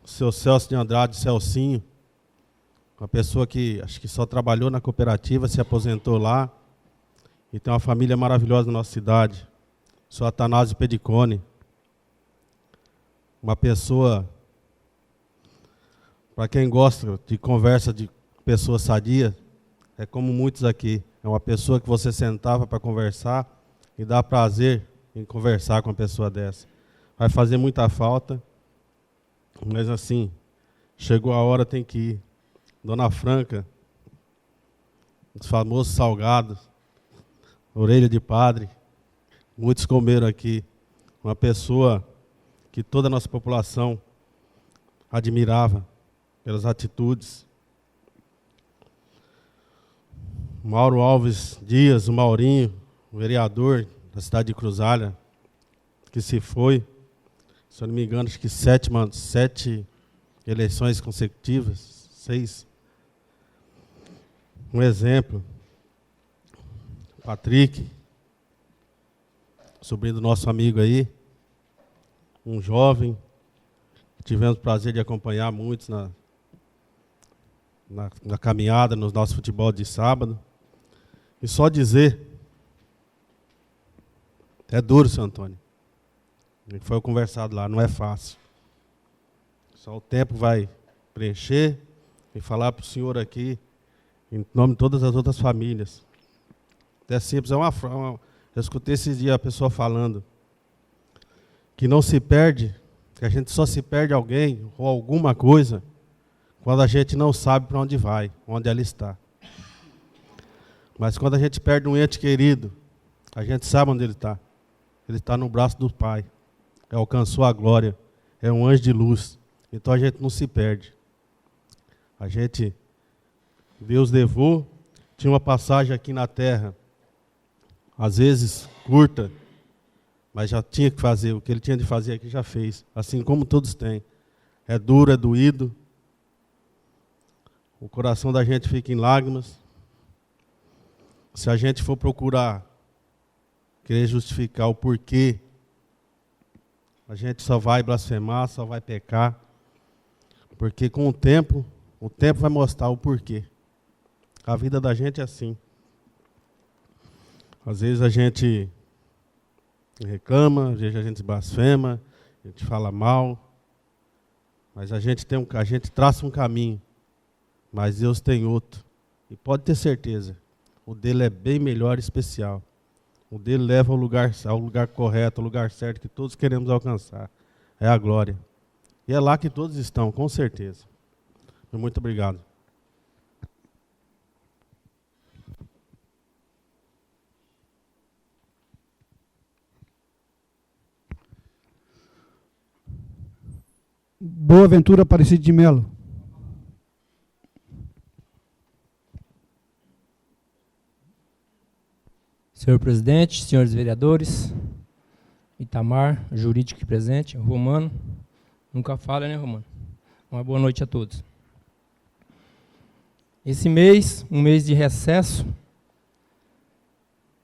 E: O seu Celso de Andrade, Celcinho, uma pessoa que acho que só trabalhou na cooperativa, se aposentou lá, e tem uma família maravilhosa na nossa cidade. O seu Atanásio Pedicone, uma pessoa, para quem gosta de conversa de pessoas sadias, é como muitos aqui, é uma pessoa que você sentava para conversar e dá prazer em conversar com uma pessoa dessa. Vai fazer muita falta, mas assim, chegou a hora, tem que ir. Dona Franca, os famosos salgados, orelha de padre, muitos comeram aqui. Uma pessoa que toda a nossa população admirava pelas atitudes. Mauro Alves Dias, o Maurinho, o vereador da cidade de Cruzalha, que se foi, se eu não me engano, acho que 7 eleições consecutivas, 6. Um exemplo, Patrick, sobrinho do nosso amigo aí, um jovem, tivemos o prazer de acompanhar muitos na caminhada, no nosso futebol de sábado. E só dizer, é duro, seu Antônio, foi conversado lá, não é fácil. Só o tempo vai preencher e falar para o senhor aqui, em nome de todas as outras famílias. É simples, eu escutei esses dias a pessoa falando que não se perde, que a gente só se perde alguém ou alguma coisa quando a gente não sabe para onde vai, onde ela está. Mas quando a gente perde um ente querido, a gente sabe onde ele está. Ele está no braço do Pai. Alcançou a glória. É um anjo de luz. Então a gente não se perde. Deus levou. Tinha uma passagem aqui na terra, às vezes curta, mas já tinha que fazer. O que ele tinha de fazer aqui já fez. Assim como todos têm. É duro, é doído. O coração da gente fica em lágrimas. Se a gente for procurar querer justificar o porquê, a gente só vai blasfemar, só vai pecar, porque com o tempo vai mostrar o porquê. A vida da gente é assim. Às vezes a gente reclama, às vezes a gente blasfema, a gente fala mal, mas a gente traça um caminho, mas Deus tem outro. E pode ter certeza, o dele é bem melhor e especial. O dele leva ao lugar correto, ao lugar certo que todos queremos alcançar. É a glória. E é lá que todos estão, com certeza. Muito obrigado.
A: Boaventura Aparecido de Melo.
F: Senhor presidente, senhores vereadores, Itamar, jurídico aqui presente, Romano, nunca falha, né, Romano? Uma boa noite a todos. Esse mês, um mês de recesso,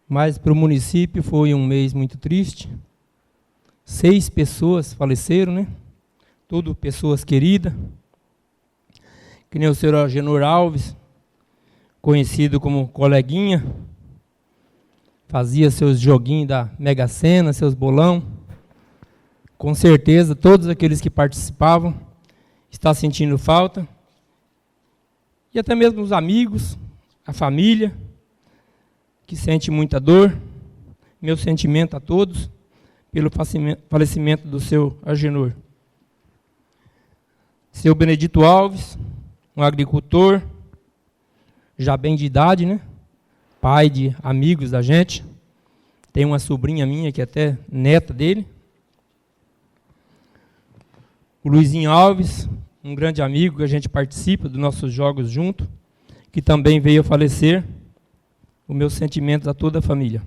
F: mas para o município foi um mês muito triste. 6 pessoas faleceram, né? Tudo pessoas queridas. Que nem o senhor Agenor Alves, conhecido como Coleguinha, fazia seus joguinhos da Mega Sena, seus bolão. Com certeza, todos aqueles que participavam estão sentindo falta. E até mesmo os amigos, a família, que sente muita dor. Meu sentimento a todos pelo falecimento do seu Agenor. Seu Benedito Alves, um agricultor, já bem de idade, né? Pai de amigos da gente. Tem uma sobrinha minha que é até neta dele. O Luizinho Alves, um grande amigo que a gente participa dos nossos jogos junto, que também veio a falecer. O meu sentimento a toda a família.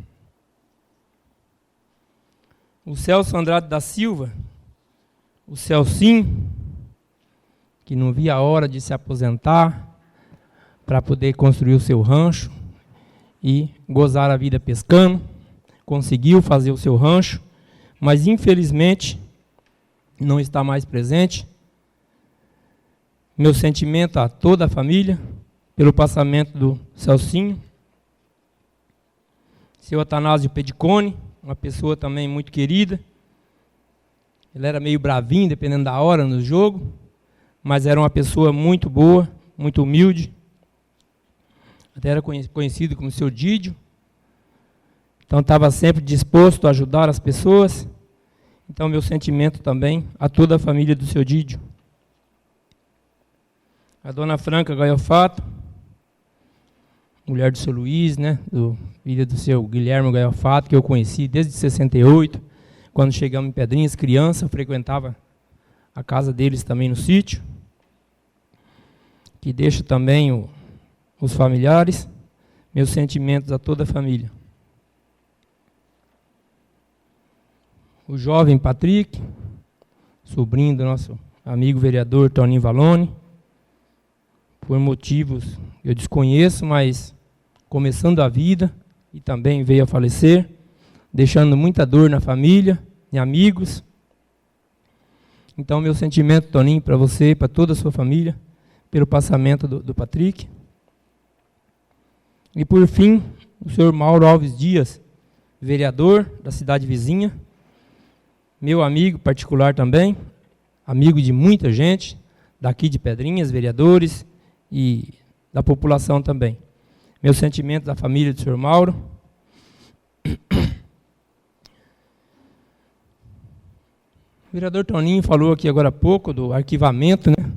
F: O Celso Andrade da Silva, o Celcinho, que não via a hora de se aposentar para poder construir o seu rancho e gozar a vida pescando. Conseguiu fazer o seu rancho, mas infelizmente não está mais presente. Meu sentimento a toda a família pelo passamento do Celcinho. Seu Atanásio Pedicone, uma pessoa também muito querida. Ele era meio bravinho, dependendo da hora no jogo, mas era uma pessoa muito boa, muito humilde. Até era conhecido como seu Dídio. Então estava sempre disposto a ajudar as pessoas. Então meu sentimento também a toda a família do seu Dídio. A dona Franca Gaiofato, mulher do seu Luiz, né, filha do seu Guilherme Gaiofato, que eu conheci desde 68, quando chegamos em Pedrinhas, criança, eu frequentava a casa deles também no sítio. Que deixo também os familiares, meus sentimentos a toda a família. O jovem Patrick, sobrinho do nosso amigo vereador Toninho Valone, por motivos que eu desconheço, mas começando a vida, e também veio a falecer, deixando muita dor na família, em amigos. Então, meu sentimento, Toninho, para você e para toda a sua família, pelo passamento do Patrick. E, por fim, o senhor Mauro Alves Dias, vereador da cidade vizinha, meu amigo particular também, amigo de muita gente, daqui de Pedrinhas, vereadores e da população também. Meu sentimento da família do senhor Mauro. O vereador Toninho falou aqui agora há pouco do arquivamento, né,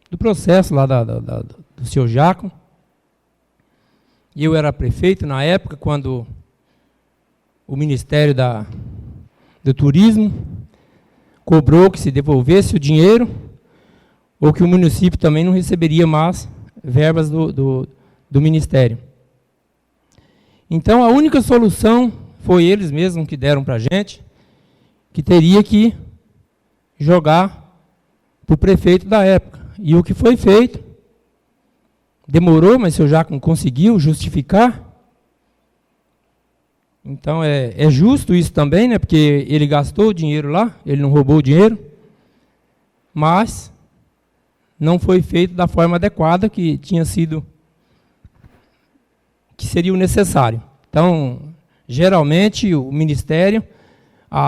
F: do processo lá do seu Jaco. Eu era prefeito na época, quando o Ministério do Turismo cobrou que se devolvesse o dinheiro, ou que o município também não receberia mais verbas do Ministério. Então, a única solução foi eles mesmos que deram para a gente, que teria que jogar para o prefeito da época. E o que foi feito, demorou, mas o senhor Jaco conseguiu justificar. Então, é justo isso também, né? Porque ele gastou o dinheiro lá, ele não roubou o dinheiro, mas não foi feito da forma adequada que seria o necessário. Então, geralmente, o Ministério,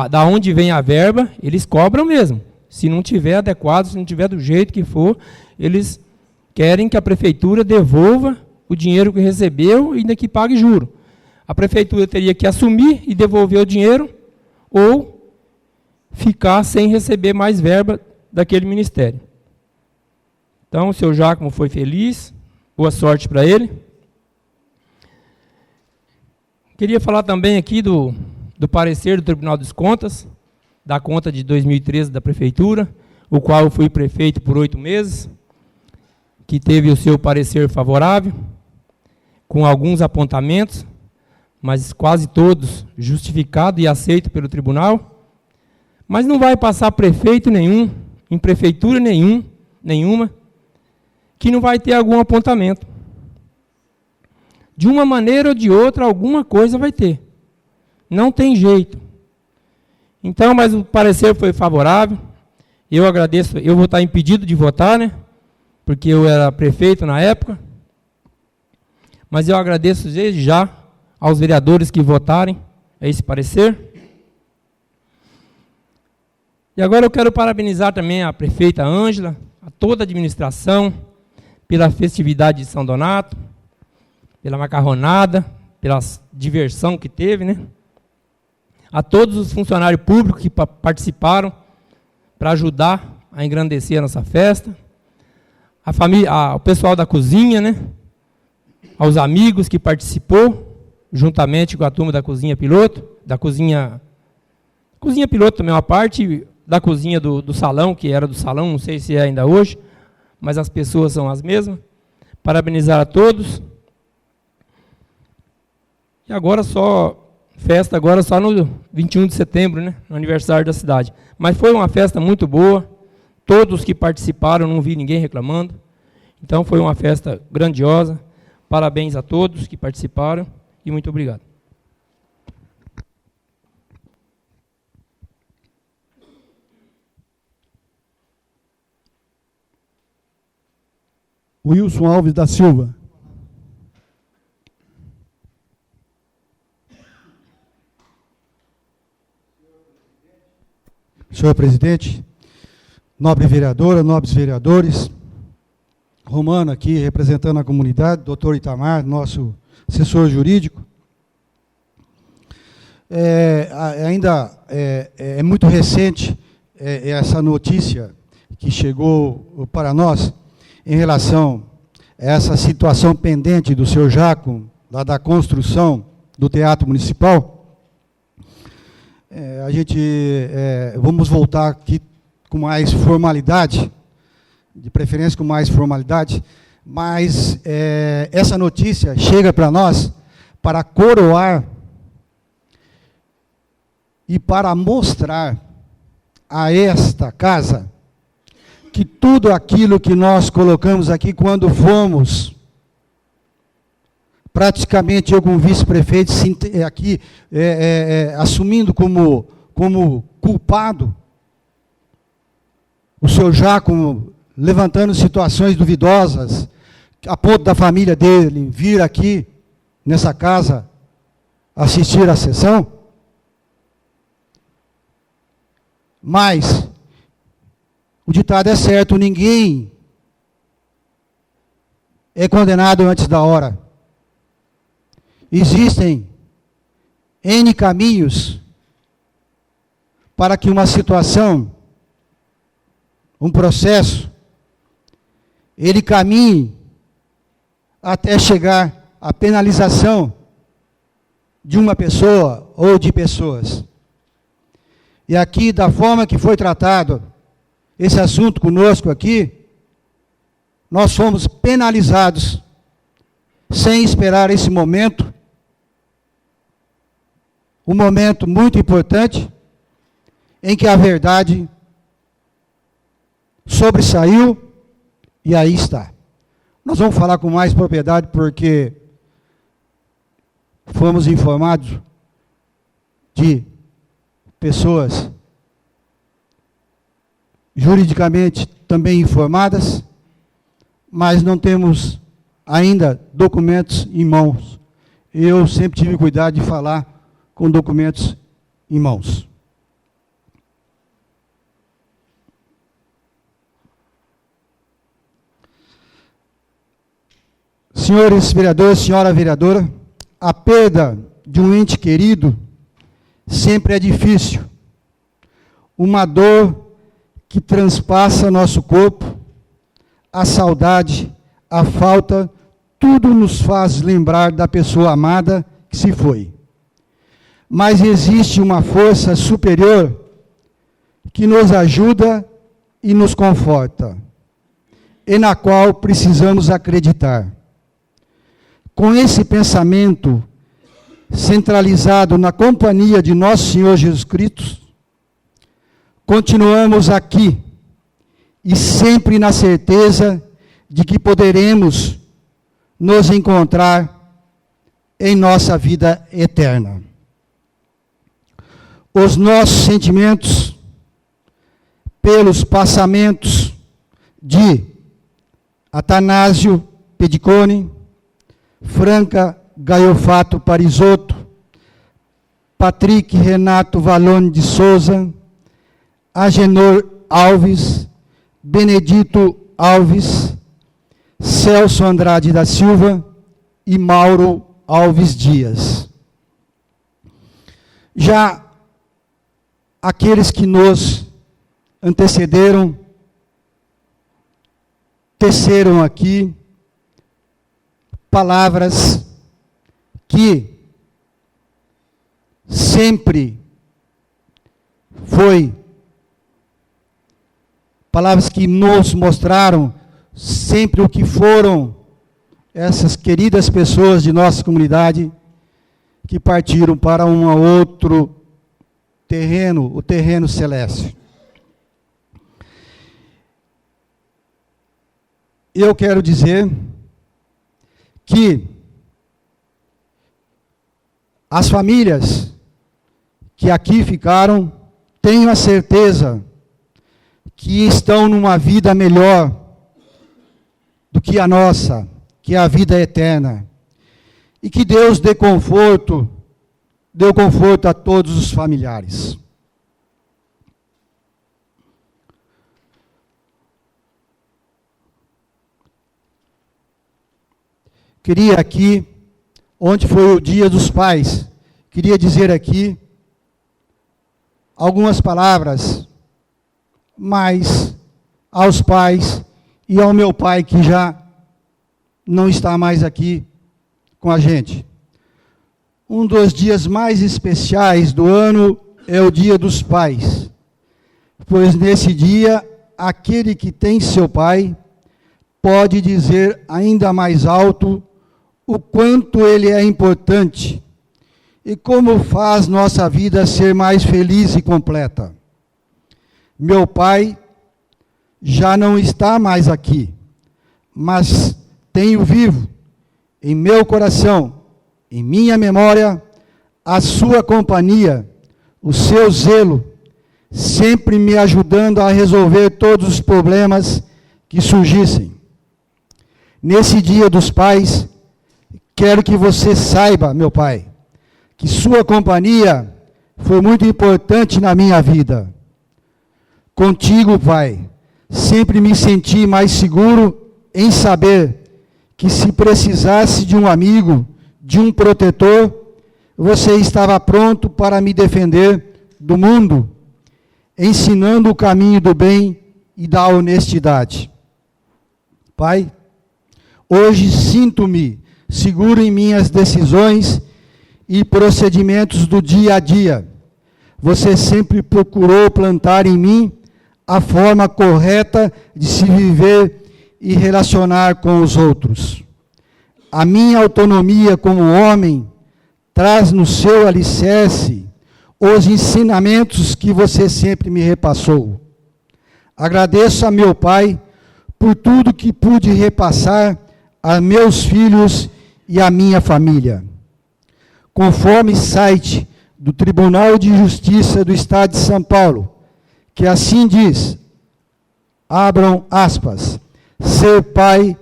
F: da onde vem a verba, eles cobram mesmo. Se não tiver adequado, se não tiver do jeito que for, eles querem que a prefeitura devolva o dinheiro que recebeu e ainda que pague juro. A prefeitura teria que assumir e devolver o dinheiro ou ficar sem receber mais verba daquele ministério. Então, o seu Giacomo foi feliz, boa sorte para ele. Queria falar também aqui do parecer do Tribunal das Contas, da conta de 2013 da Prefeitura, o qual eu fui prefeito por 8 meses, que teve o seu parecer favorável, com alguns apontamentos, mas quase todos justificados e aceitos pelo tribunal. Mas não vai passar prefeito nenhum, em prefeitura nenhuma, que não vai ter algum apontamento. De uma maneira ou de outra, alguma coisa vai ter. Não tem jeito. Então, mas o parecer foi favorável. Eu agradeço, eu vou estar impedido de votar, né? Porque eu era prefeito na época. Mas eu agradeço desde já aos vereadores que votarem a esse parecer. E agora eu quero parabenizar também a prefeita Ângela, a toda a administração, pela festividade de São Donato, pela macarronada, pela diversão que teve, né? A todos os funcionários públicos que participaram para ajudar a engrandecer a nossa festa, a família, o pessoal da cozinha, né? Aos amigos que participou, juntamente com a turma da cozinha piloto, da cozinha piloto também uma parte, da cozinha do salão, que era do salão, não sei se é ainda hoje, mas as pessoas são as mesmas. Parabenizar a todos. E agora festa agora só no 21 de setembro, né, no aniversário da cidade. Mas foi uma festa muito boa, todos que participaram, não vi ninguém reclamando. Então foi uma festa grandiosa. Parabéns a todos que participaram e muito obrigado.
A: Wilson Alves da Silva.
B: Senhor presidente, nobre vereadora, nobres vereadores, Romano aqui representando a comunidade, doutor Itamar, nosso assessor jurídico. É muito recente essa notícia que chegou para nós em relação a essa situação pendente do senhor Jaco, lá da construção do Teatro Municipal. A gente vamos voltar aqui com mais formalidade, de preferência com mais formalidade, mas essa notícia chega para nós para coroar e para mostrar a esta casa que tudo aquilo que nós colocamos aqui quando fomos, praticamente eu como vice-prefeito aqui assumindo como culpado, o senhor Jácomo levantando situações duvidosas, a ponto da família dele vir aqui nessa casa assistir à sessão. Mas o ditado é certo, ninguém é condenado antes da hora. Existem N caminhos para que uma situação, um processo, ele caminhe até chegar à penalização de uma pessoa ou de pessoas. E aqui, da forma que foi tratado esse assunto conosco aqui, nós fomos penalizados sem esperar esse momento, um momento muito importante, em que a verdade sobressaiu, e aí está. Nós vamos falar com mais propriedade, porque fomos informados de pessoas juridicamente também informadas, mas não temos ainda documentos em mãos. Eu sempre tive cuidado de falar com documentos em mãos. Senhores vereadores, senhora vereadora, a perda de um ente querido sempre é difícil. Uma dor que transpassa nosso corpo, a saudade, a falta, tudo nos faz lembrar da pessoa amada que se foi. Mas existe uma força superior que nos ajuda e nos conforta, e na qual precisamos acreditar. Com esse pensamento centralizado na companhia de nosso Senhor Jesus Cristo, continuamos aqui e sempre na certeza de que poderemos nos encontrar em nossa vida eterna. Os nossos sentimentos pelos passamentos de Atanásio Pedicone, Franca Gaiofato Parisotto, Patrick Renato Valone de Souza, Agenor Alves, Benedito Alves, Celso Andrade da Silva e Mauro Alves Dias. Já aqueles que nos antecederam, teceram aqui palavras que sempre foi, palavras que nos mostraram sempre o que foram essas queridas pessoas de nossa comunidade que partiram para um outro terreno, o terreno celeste. Eu quero dizer que as famílias que aqui ficaram, tenho a certeza que estão numa vida melhor do que a nossa, que é a vida eterna. E que Deus dê conforto a todos os familiares. Queria aqui, onde foi o Dia dos Pais, queria dizer aqui algumas palavras, mas aos pais e ao meu pai, que já não está mais aqui com a gente. Um dos dias mais especiais do ano é o Dia dos Pais, pois nesse dia, aquele que tem seu pai pode dizer ainda mais alto o quanto ele é importante e como faz nossa vida ser mais feliz e completa. Meu pai já não está mais aqui, mas tenho vivo em meu coração, em minha memória, a sua companhia, o seu zelo, sempre me ajudando a resolver todos os problemas que surgissem. Nesse Dia dos Pais, quero que você saiba, meu pai, que sua companhia foi muito importante na minha vida. Contigo, pai, sempre me senti mais seguro em saber que se precisasse de um amigo, de um protetor, você estava pronto para me defender do mundo, ensinando o caminho do bem e da honestidade. Pai, hoje sinto-me seguro em minhas decisões e procedimentos do dia a dia. Você sempre procurou plantar em mim a forma correta de se viver e relacionar com os outros. A minha autonomia como homem traz no seu alicerce os ensinamentos que você sempre me repassou. Agradeço a meu pai por tudo que pude repassar a meus filhos e a minha família. Conforme site do Tribunal de Justiça do Estado de São Paulo, que assim diz, abram aspas, ser pai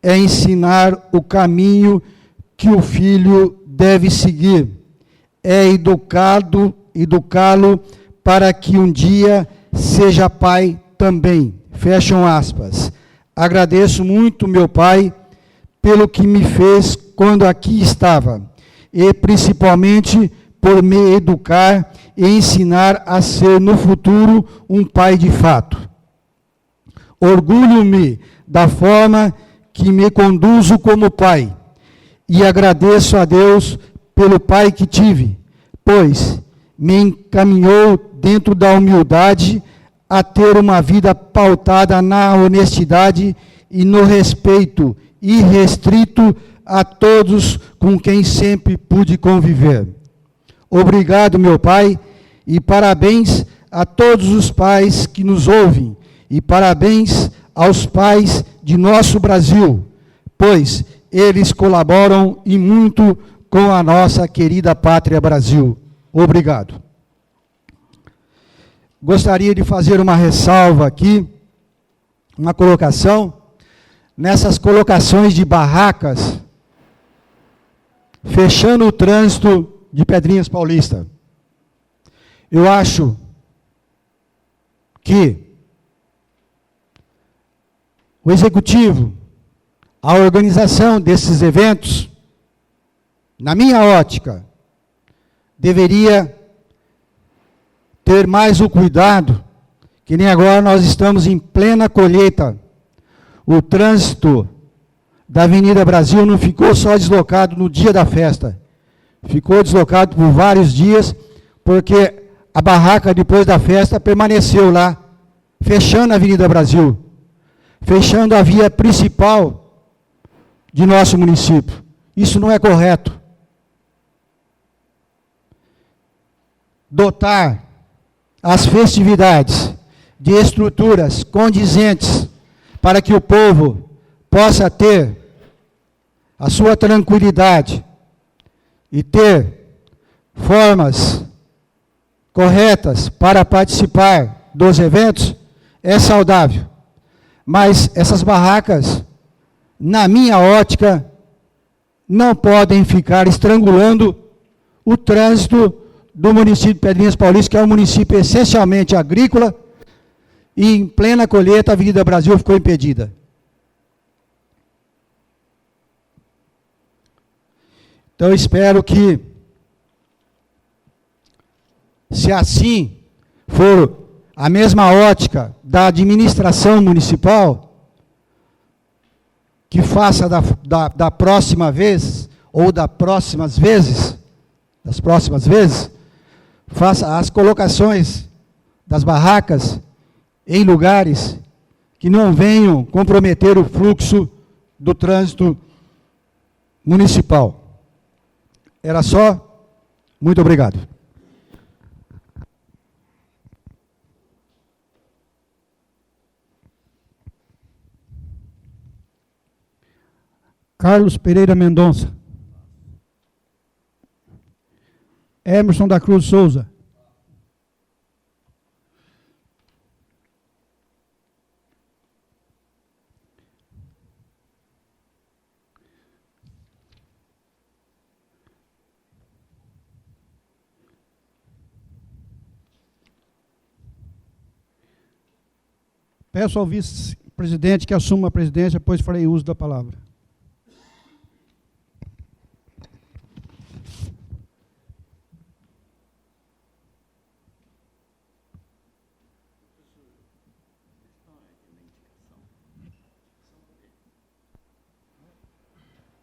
B: é ensinar o caminho que o filho deve seguir, é educá-lo para que um dia seja pai também, fecham aspas. Agradeço muito, meu pai, pelo que me fez quando aqui estava, e principalmente por me educar e ensinar a ser no futuro um pai de fato. Orgulho-me da forma que me conduzo como pai, e agradeço a Deus pelo pai que tive, pois me encaminhou dentro da humildade a ter uma vida pautada na honestidade e no respeito irrestrito a todos com quem sempre pude conviver. Obrigado, meu pai, e parabéns a todos os pais que nos ouvem, e parabéns aos pais de nosso Brasil, pois eles colaboram e muito com a nossa querida pátria Brasil. Obrigado. Gostaria de fazer uma ressalva aqui, uma colocação. Nessas colocações de barracas, fechando o trânsito de Pedrinhas Paulista. Eu acho que o executivo, a organização desses eventos, na minha ótica, deveria ter mais o cuidado, que nem agora nós estamos em plena colheita. O trânsito da Avenida Brasil não ficou só deslocado no dia da festa, ficou deslocado por vários dias, porque a barraca depois da festa permaneceu lá, fechando a Avenida Brasil, fechando a via principal de nosso município. Isso não é correto. Dotar as festividades de estruturas condizentes para que o povo possa ter a sua tranquilidade e ter formas corretas para participar dos eventos, é saudável. Mas essas barracas, na minha ótica, não podem ficar estrangulando o trânsito do município de Pedrinhas Paulista, que é um município essencialmente agrícola, e em plena colheita a Avenida Brasil ficou impedida. Então eu espero que, se assim for a mesma ótica da administração municipal, que faça da próxima vez, ou das próximas vezes, faça as colocações das barracas em lugares que não venham comprometer o fluxo do trânsito municipal. Era só. Muito obrigado.
A: Carlos Pereira Mendonça. Emerson da Cruz Souza. Peço ao vice-presidente que assuma a presidência, pois farei uso da palavra.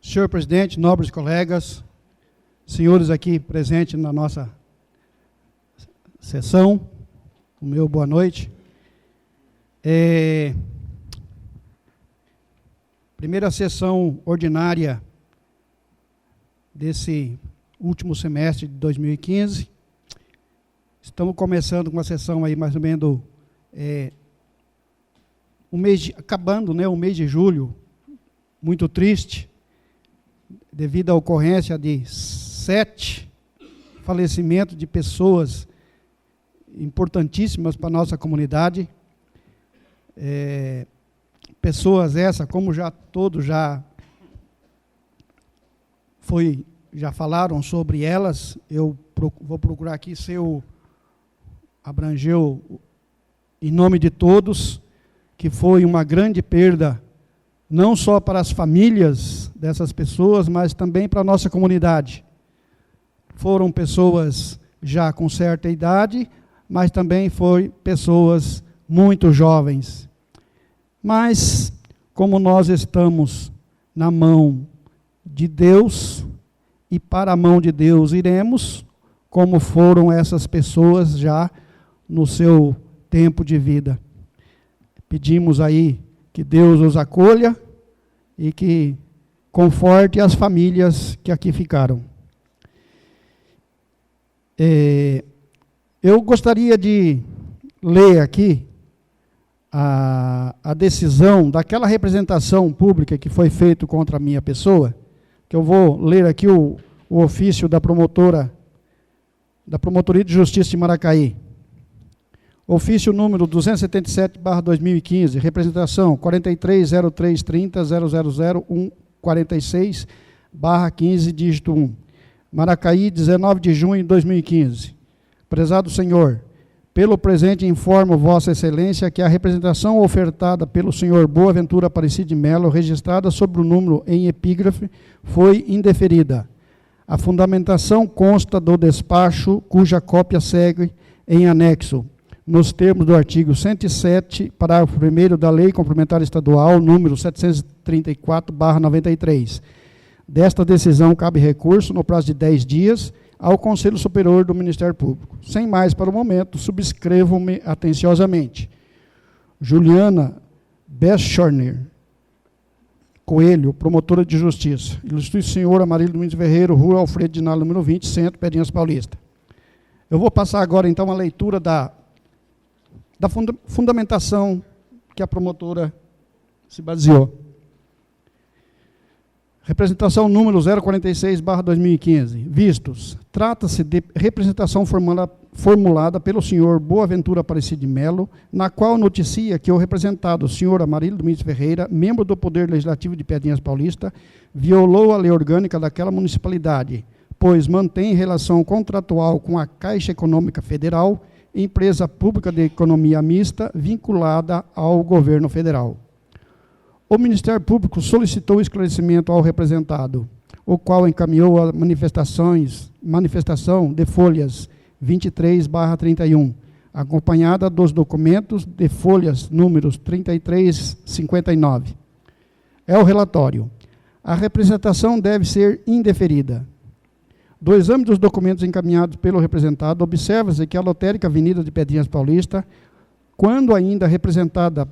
A: Senhor presidente, nobres colegas, senhores aqui presentes na nossa sessão, o meu boa noite. Primeira sessão ordinária desse último semestre de 2015. Estamos começando com uma sessão aí mais ou menos acabando, né, o mês de julho, muito triste, devido à ocorrência de 7 falecimentos de pessoas importantíssimas para a nossa comunidade. Pessoas essas, como todos já falaram sobre elas, eu vou procurar aqui se eu abrangeu em nome de todos, que foi uma grande perda, não só para as famílias dessas pessoas, mas também para a nossa comunidade. Foram pessoas já com certa idade, mas também foram pessoas muito jovens. Mas, como nós estamos na mão de Deus, e para a mão de Deus iremos, como foram essas pessoas já no seu tempo de vida. Pedimos aí que Deus os acolha e que conforte as famílias que aqui ficaram. Eu gostaria de ler aqui a decisão daquela representação pública que foi feita contra a minha pessoa, que eu vou ler aqui o ofício da Promotoria de Justiça de Maracaí. Ofício número 277/2015, representação 430330000146/15, dígito 1. Maracaí, 19 de junho de 2015. Prezado senhor, pelo presente informo Vossa Excelência que a representação ofertada pelo senhor Boaventura Aparecido de Melo, registrada sobre o número em epígrafe, foi indeferida. A fundamentação consta do despacho, cuja cópia segue em anexo, nos termos do artigo 107, parágrafo 1º da Lei Complementar Estadual, número 734/93. Desta decisão cabe recurso, no prazo de 10 dias, ao Conselho Superior do Ministério Público. Sem mais para o momento, subscrevo-me atenciosamente. Juliana Beschorner Coelho, promotora de justiça. Ilustre senhor Amarílio Domingos Ferreira, Rua Alfredo Dinal, número 20, Centro, Pedrinhas Paulista. Eu vou passar agora, então, a leitura da fundamentação que a promotora se baseou. Representação número 046/2015. Vistos. Trata-se de representação formulada pelo senhor Boaventura Aparecido de Melo, na qual noticia que o representado, o senhor Amarílio Domingos Ferreira, membro do Poder Legislativo de Pedrinhas Paulista, violou a lei orgânica daquela municipalidade, pois mantém relação contratual com a Caixa Econômica Federal, empresa pública de economia mista, vinculada ao governo federal. O Ministério Público solicitou esclarecimento ao representado, o qual encaminhou a manifestação de folhas 23/31, acompanhada dos documentos de folhas números 33 e 59. É o relatório. A representação deve ser indeferida. Do exame dos documentos encaminhados pelo representado, observa-se que a lotérica Avenida de Pedrinhas Paulista, quando ainda representada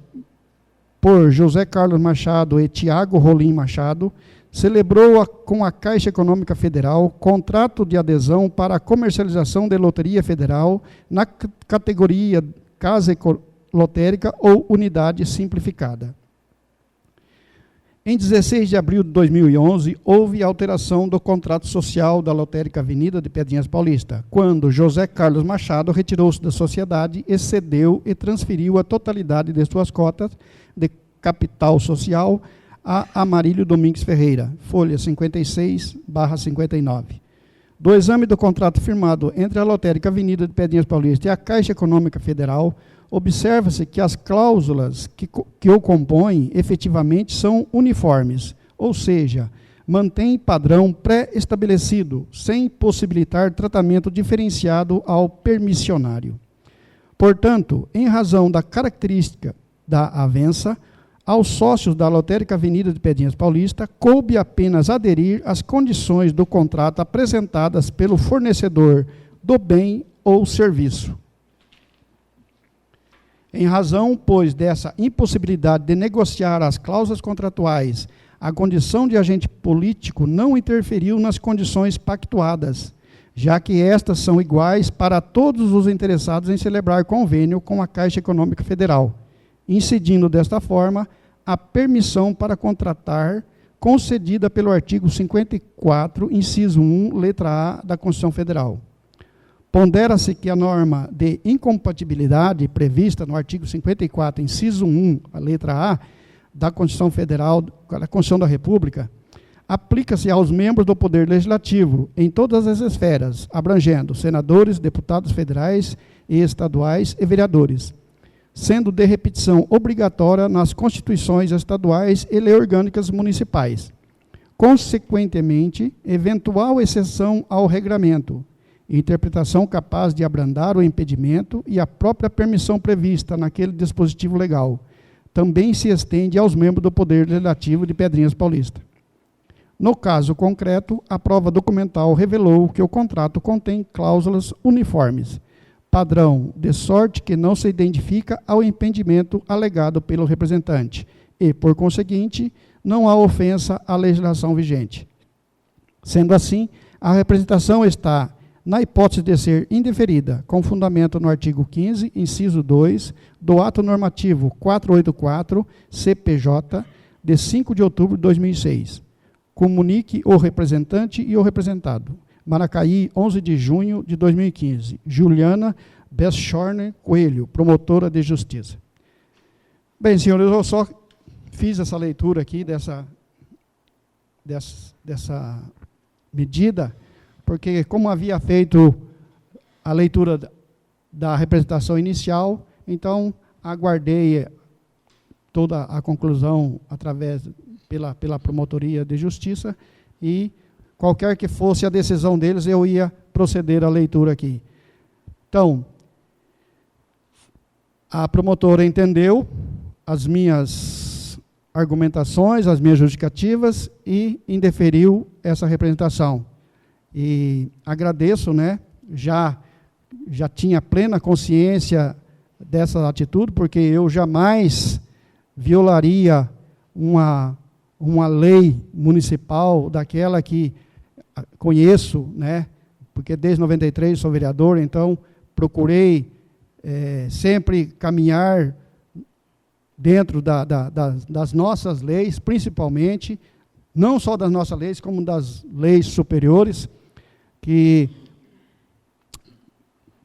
A: por José Carlos Machado e Tiago Rolim Machado, celebrou com a Caixa Econômica Federal contrato de adesão para a comercialização de loteria federal na categoria Casa Lotérica ou Unidade Simplificada. Em 16 de abril de 2011, houve alteração do contrato social da Lotérica Avenida de Pedrinhas Paulista, quando José Carlos Machado retirou-se da sociedade, excedeu e transferiu a totalidade de suas cotas de capital social a Amarílio Domingues Ferreira, folha 56/59. Do exame do contrato firmado entre a Lotérica Avenida de Pedrinhas Paulista e a Caixa Econômica Federal, observa-se que as cláusulas que o compõem efetivamente são uniformes, ou seja, mantém padrão pré-estabelecido, sem possibilitar tratamento diferenciado ao permissionário. Portanto, em razão da característica da avença, aos sócios da Lotérica Avenida de Pedrinhas Paulista, coube apenas aderir às condições do contrato apresentadas pelo fornecedor do bem ou serviço. Em razão, pois, dessa impossibilidade de negociar as cláusulas contratuais, a condição de agente político não interferiu nas condições pactuadas, já que estas são iguais para todos os interessados em celebrar convênio com a Caixa Econômica Federal, incidindo desta forma a permissão para contratar concedida pelo artigo 54, inciso 1, letra A da Constituição Federal. Pondera-se que a norma de incompatibilidade prevista no artigo 54, inciso 1, a letra A, da Constituição Federal, da Constituição da República, aplica-se aos membros do Poder Legislativo em todas as esferas, abrangendo senadores, deputados federais e estaduais e vereadores, sendo de repetição obrigatória nas constituições estaduais e lei orgânicas municipais. Consequentemente, eventual exceção ao regramento, interpretação capaz de abrandar o impedimento e a própria permissão prevista naquele dispositivo legal, também se estende aos membros do Poder Legislativo de Pedrinhas Paulista. No caso concreto, a prova documental revelou que o contrato contém cláusulas uniformes, padrão, de sorte que não se identifica ao impedimento alegado pelo representante e, por conseguinte, não há ofensa à legislação vigente. Sendo assim, a representação está na hipótese de ser indeferida, com fundamento no artigo 15, inciso 2, do Ato Normativo 484, CPJ, de 5 de outubro de 2006. Comunique o representante e o representado. Maracaí, 11 de junho de 2015. Juliana Beschorner Coelho, promotora de justiça. Bem, senhores, eu só fiz essa leitura aqui dessa medida, porque como havia feito a leitura da representação inicial, então aguardei toda a conclusão pela Promotoria de Justiça e qualquer que fosse a decisão deles, eu ia proceder à leitura aqui. Então, a promotora entendeu as minhas argumentações, as minhas justificativas e indeferiu essa representação. E agradeço, né? Já tinha plena consciência dessa atitude, porque eu jamais violaria uma lei municipal daquela que conheço, né? Porque desde 93 sou vereador, então procurei sempre caminhar dentro das nossas leis, principalmente, não só das nossas leis, como das leis superiores, que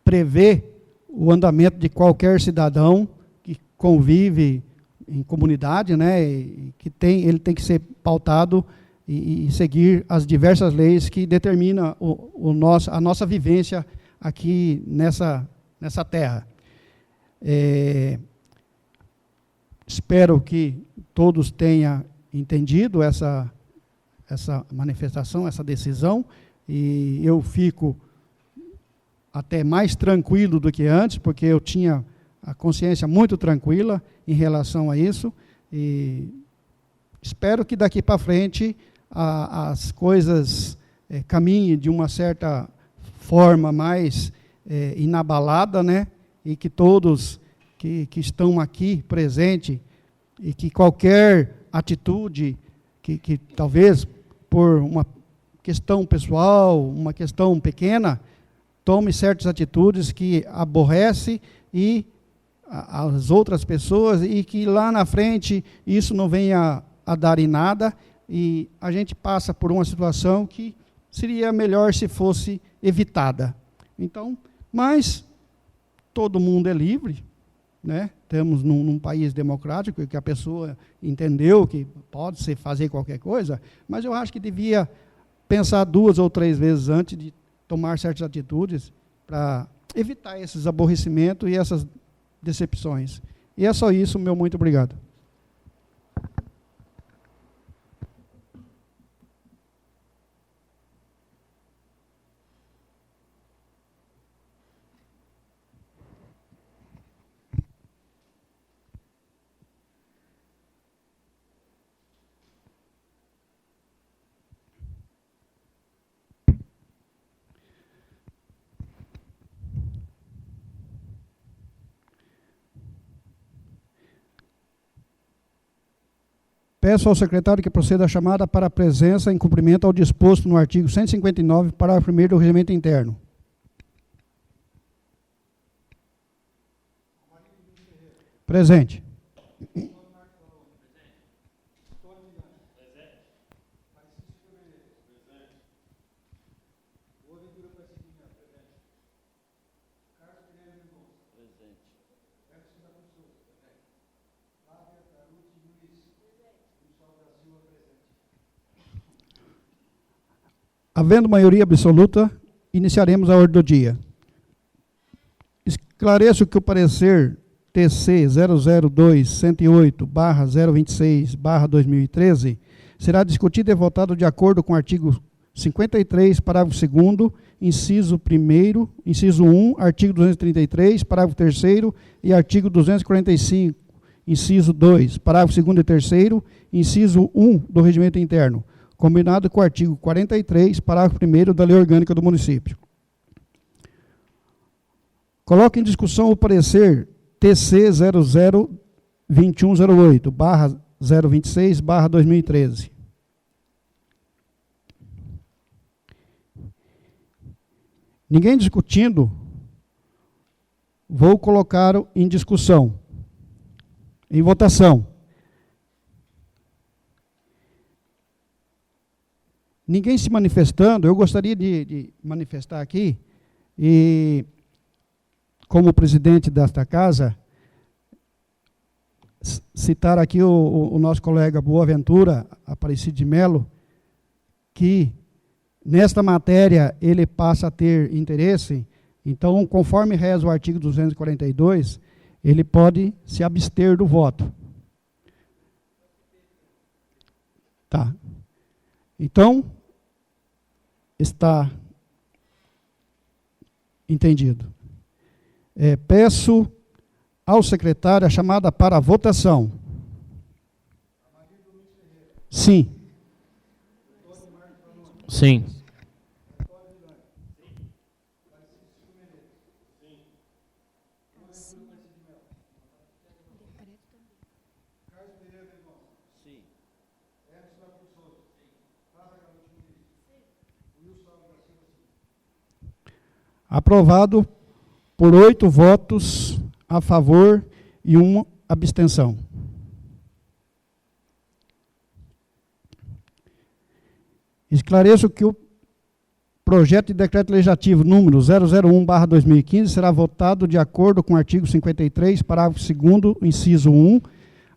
A: prevê o andamento de qualquer cidadão que convive em comunidade, né, e ele tem que ser pautado e seguir as diversas leis que determinam a nossa vivência aqui nessa terra. Espero que todos tenham entendido essa manifestação, essa decisão, e eu fico até mais tranquilo do que antes, porque eu tinha a consciência muito tranquila em relação a isso, e espero que daqui para frente as coisas caminhem de uma certa forma mais inabalada, né? E que todos que estão aqui presentes, e que qualquer atitude que talvez por uma questão pessoal, uma questão pequena, tome certas atitudes que aborrece as outras pessoas, e que lá na frente isso não venha a dar em nada, e a gente passa por uma situação que seria melhor se fosse evitada. Então, mas todo mundo é livre, né? Estamos num país democrático, que a pessoa entendeu que pode-se fazer qualquer coisa, mas eu acho que devia pensar 2 ou 3 vezes antes de tomar certas atitudes para evitar esses aborrecimentos e essas decepções. E é só isso, meu muito obrigado. Peço ao secretário que proceda à chamada para a presença em cumprimento ao disposto no artigo 159, parágrafo 1º do Regimento Interno. Presente. Havendo maioria absoluta, iniciaremos a ordem do dia. Esclareço que o parecer TC 002-108/026/2013 será discutido e votado de acordo com o artigo 53, parágrafo 2º, inciso 1º, inciso 1, artigo 233, parágrafo 3º e artigo 245, inciso 2, parágrafo 2º e 3º, inciso 1 do Regimento Interno, combinado com o artigo 43, parágrafo 1º da Lei Orgânica do Município. Coloco em discussão o parecer TC 00-2108/026/2013. Ninguém discutindo, vou colocar em discussão, em votação. Ninguém se manifestando, eu gostaria de manifestar aqui, e como presidente desta casa, citar aqui o nosso colega Boaventura Aparecido de Melo, que nesta matéria ele passa a ter interesse, então, conforme reza o artigo 242, ele pode se abster do voto. Tá. Então, está entendido. Peço ao secretário a chamada para a votação. Sim.
D: Sim.
A: Aprovado por 8 votos a favor e 1 abstenção. Esclareço que o projeto de decreto legislativo número 001/2015 será votado de acordo com o artigo 53, parágrafo 2º, inciso 1,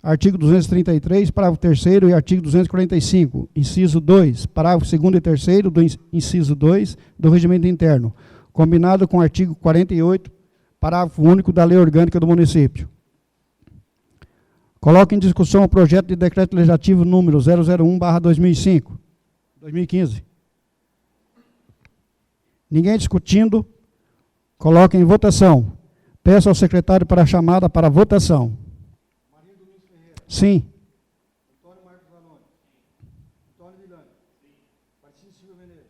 A: artigo 233, parágrafo 3º e artigo 245, inciso 2, parágrafo 2º e 3º do inciso 2 do Regimento Interno, combinado com o artigo 48, parágrafo único da Lei Orgânica do Município. Coloco em discussão o projeto de decreto legislativo número 001/2015. Ninguém discutindo, coloco em votação. Peço ao secretário para a chamada para a votação. Sim. Antônio Marcos Vanoni. Antônio Milani. Aparecido Silva Menezes.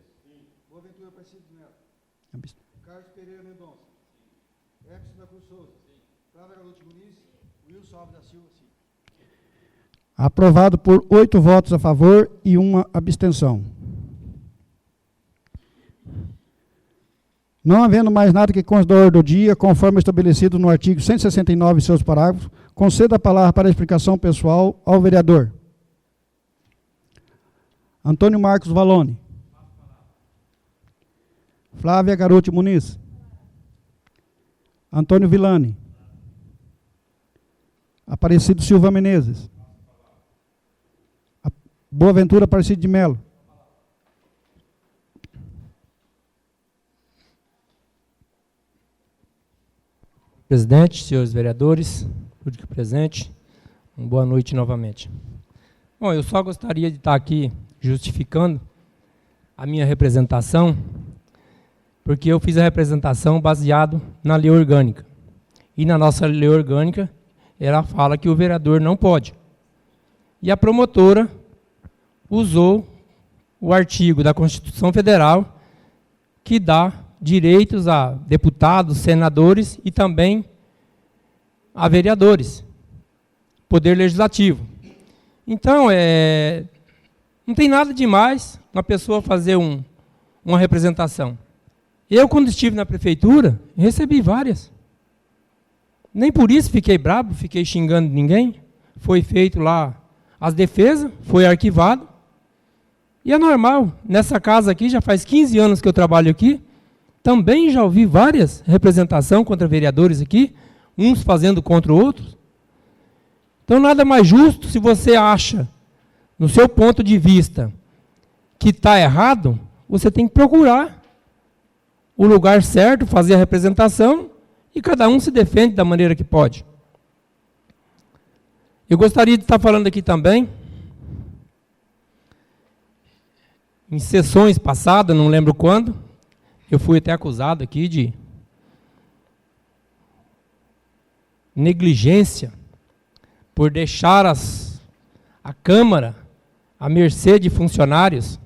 A: Boaventura Aparecido de Melo. Carlos Pereira Mendonça. Edson da Cruz Souza. Flávia Galuti Muniz. Wilson Alves da Silva. Sim. Aprovado por 8 votos a favor e 1 abstenção. Não havendo mais nada que conste da ordem do dia, conforme estabelecido no artigo 169 e seus parágrafos, conceda a palavra para a explicação pessoal ao vereador. Antônio Marcos Valone. Flávia Garotti Muniz. Antônio Villani. Aparecido Silva Menezes. Boaventura Aparecido de Melo.
F: Presidente, senhores vereadores, público presente, uma boa noite novamente. Bom, eu só gostaria de estar aqui justificando a minha representação, porque eu fiz a representação baseado na lei orgânica. E na nossa lei orgânica, ela fala que o vereador não pode. E a promotora usou o artigo da Constituição Federal que dá direitos a deputados, senadores e também a vereadores, poder legislativo. Então, não tem nada demais uma pessoa fazer uma representação. Eu, quando estive na prefeitura, recebi várias. Nem por isso fiquei bravo, fiquei xingando ninguém. Foi feito lá as defesas, foi arquivado. E é normal, nessa casa aqui, já faz 15 anos que eu trabalho aqui, também já ouvi várias representações contra vereadores aqui, uns fazendo contra outros. Então, nada mais justo, se você acha, no seu ponto de vista, que está errado, você tem que procurar o lugar certo, fazer a representação, e cada um se defende da maneira que pode. Eu gostaria de estar falando aqui também, em sessões passadas, não lembro quando, eu fui até acusado aqui de negligência por deixar a Câmara à mercê de funcionários,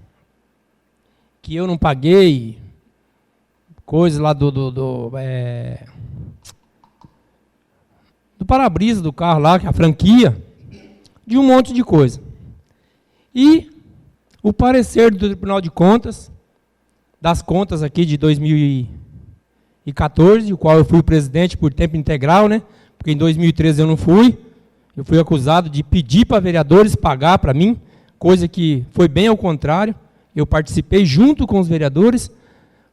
F: que eu não paguei, coisas lá do para-brisa do carro lá, que é a franquia, de um monte de coisa. E o parecer do Tribunal de Contas, das contas aqui de 2014, o qual eu fui presidente por tempo integral, né? Porque em 2013 eu não fui. Eu fui acusado de pedir para vereadores pagar para mim, coisa que foi bem ao contrário. Eu participei junto com os vereadores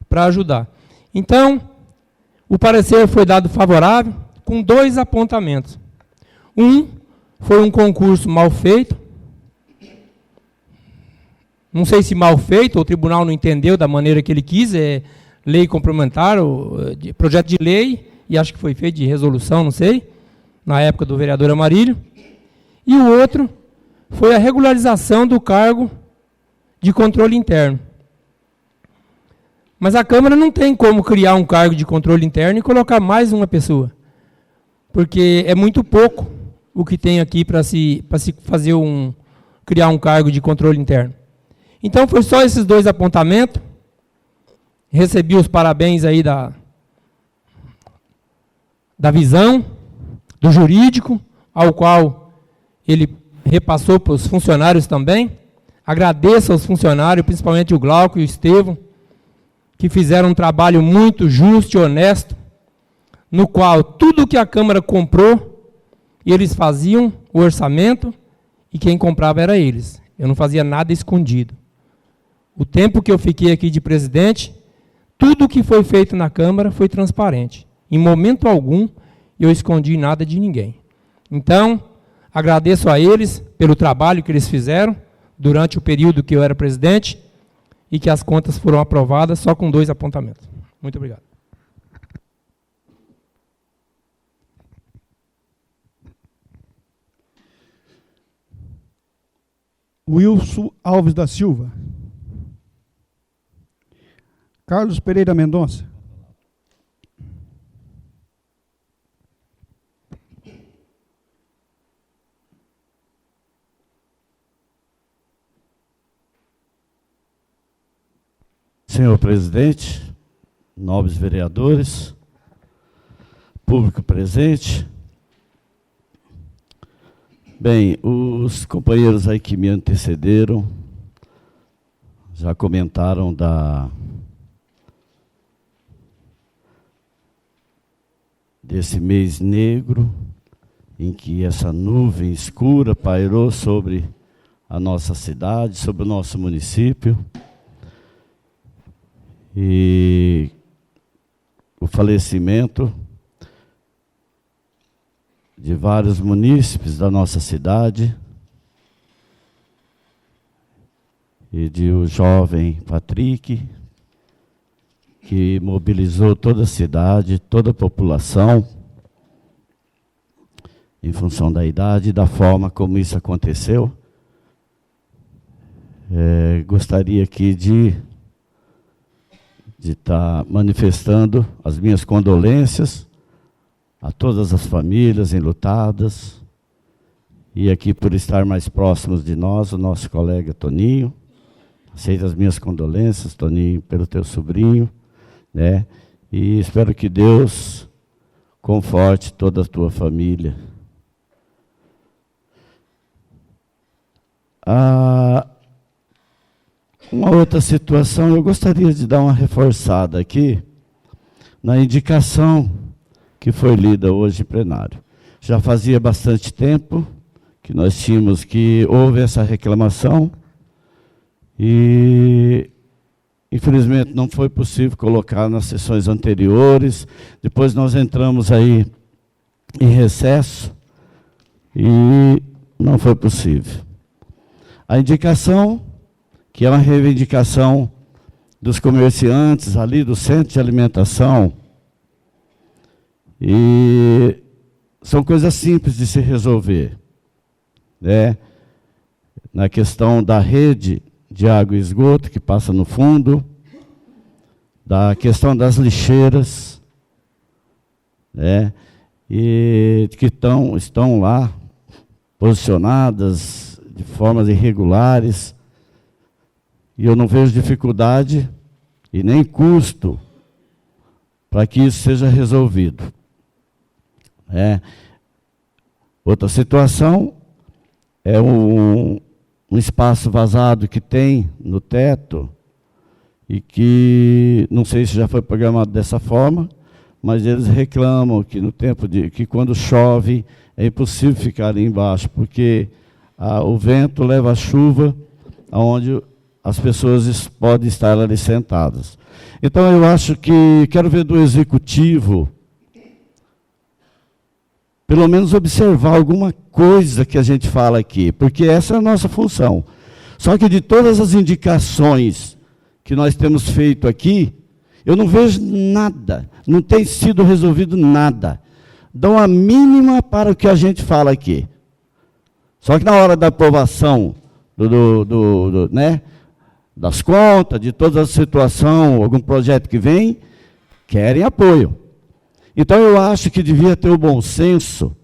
F: para ajudar. Então, o parecer foi dado favorável com 2 apontamentos. Um foi um concurso mal feito. Não sei se mal feito, o tribunal não entendeu da maneira que ele quis, é lei complementar, projeto de lei, e acho que foi feito de resolução, não sei, na época do vereador Amarílio. E o outro foi a regularização do cargo de controle interno. Mas a Câmara não tem como criar um cargo de controle interno e colocar mais uma pessoa, porque é muito pouco o que tem aqui para se fazer criar um cargo de controle interno. Então, foi só esses 2 apontamentos. Recebi os parabéns aí da visão, do jurídico, ao qual ele repassou para os funcionários também. Agradeço aos funcionários, principalmente o Glauco e o Estevão, que fizeram um trabalho muito justo e honesto, no qual tudo que a Câmara comprou, eles faziam o orçamento e quem comprava era eles. Eu não fazia nada escondido. O tempo que eu fiquei aqui de presidente, tudo que foi feito na Câmara foi transparente. Em momento algum, eu escondi nada de ninguém. Então, agradeço a eles pelo trabalho que eles fizeram durante o período que eu era presidente e que as contas foram aprovadas só com 2 apontamentos. Muito obrigado.
A: Wilson Alves da Silva. Carlos Pereira Mendonça.
G: Senhor presidente, nobres vereadores, público presente. Bem, os companheiros aí que me antecederam já comentaram desse mês negro, em que essa nuvem escura pairou sobre a nossa cidade, sobre o nosso município. E o falecimento de vários munícipes da nossa cidade e de o jovem Patrick, que mobilizou toda a cidade, toda a população, em função da idade e da forma como isso aconteceu. Gostaria aqui de estar manifestando as minhas condolências a todas as famílias enlutadas, e aqui por estar mais próximos de nós, o nosso colega Toninho. Aceito as minhas condolências, Toninho, pelo teu sobrinho, né? E espero que Deus conforte toda a tua família. Uma outra situação, eu gostaria de dar uma reforçada aqui na indicação que foi lida hoje em plenário. Já fazia bastante tempo que nós tínhamos que houve essa reclamação e, infelizmente, não foi possível colocar nas sessões anteriores. Depois nós entramos aí em recesso e não foi possível. A indicação, que é uma reivindicação dos comerciantes ali do centro de alimentação, e são coisas simples de se resolver, né? Na questão da rede de água e esgoto que passa no fundo, da questão das lixeiras, né? E que estão lá posicionadas de formas irregulares, e eu não vejo dificuldade e nem custo para que isso seja resolvido. Outra situação é um espaço vazado que tem no teto e que, não sei se já foi programado dessa forma, mas eles reclamam que no tempo que quando chove é impossível ficar ali embaixo, porque o vento leva a chuva aonde as pessoas podem estar ali sentadas. Então eu acho que quero ver do executivo pelo menos observar alguma coisa que a gente fala aqui, porque essa é a nossa função. Só que de todas as indicações que nós temos feito aqui, eu não vejo nada, não tem sido resolvido nada. Dão a mínima para o que a gente fala aqui. Só que na hora da aprovação né, das contas, de toda a situação, algum projeto que vem, querem apoio. Então eu acho que devia ter o bom senso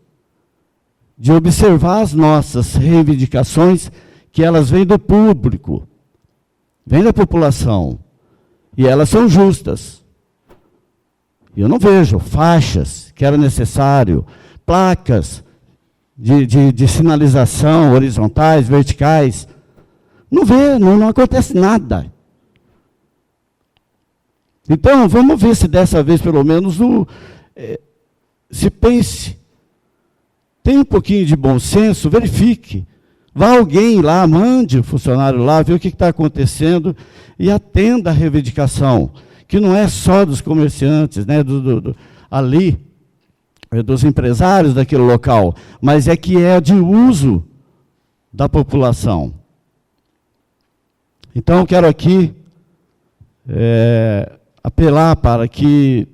G: de observar as nossas reivindicações, que elas vêm do público, vêm da população, e elas são justas. Eu não vejo faixas que era necessário, placas de sinalização horizontais, verticais. Não acontece nada. Então, vamos ver se dessa vez, pelo menos, se pense. Tem um pouquinho de bom senso, verifique. Vá alguém lá, mande o funcionário lá, ver o que está acontecendo e atenda a reivindicação, que não é só dos comerciantes, né, ali, dos empresários daquele local, mas é que é de uso da população. Então, eu quero aqui apelar para que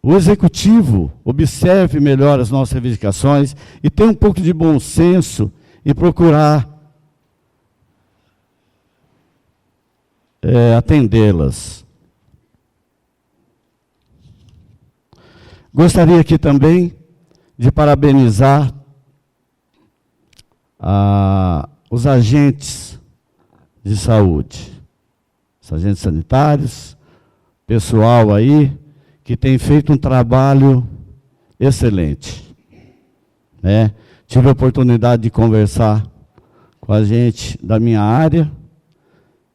G: o executivo observe melhor as nossas reivindicações e tenha um pouco de bom senso e procurar atendê-las. Gostaria aqui também de parabenizar os agentes de saúde, os agentes sanitários, pessoal aí, que tem feito um trabalho excelente. Né? Tive a oportunidade de conversar com a gente da minha área,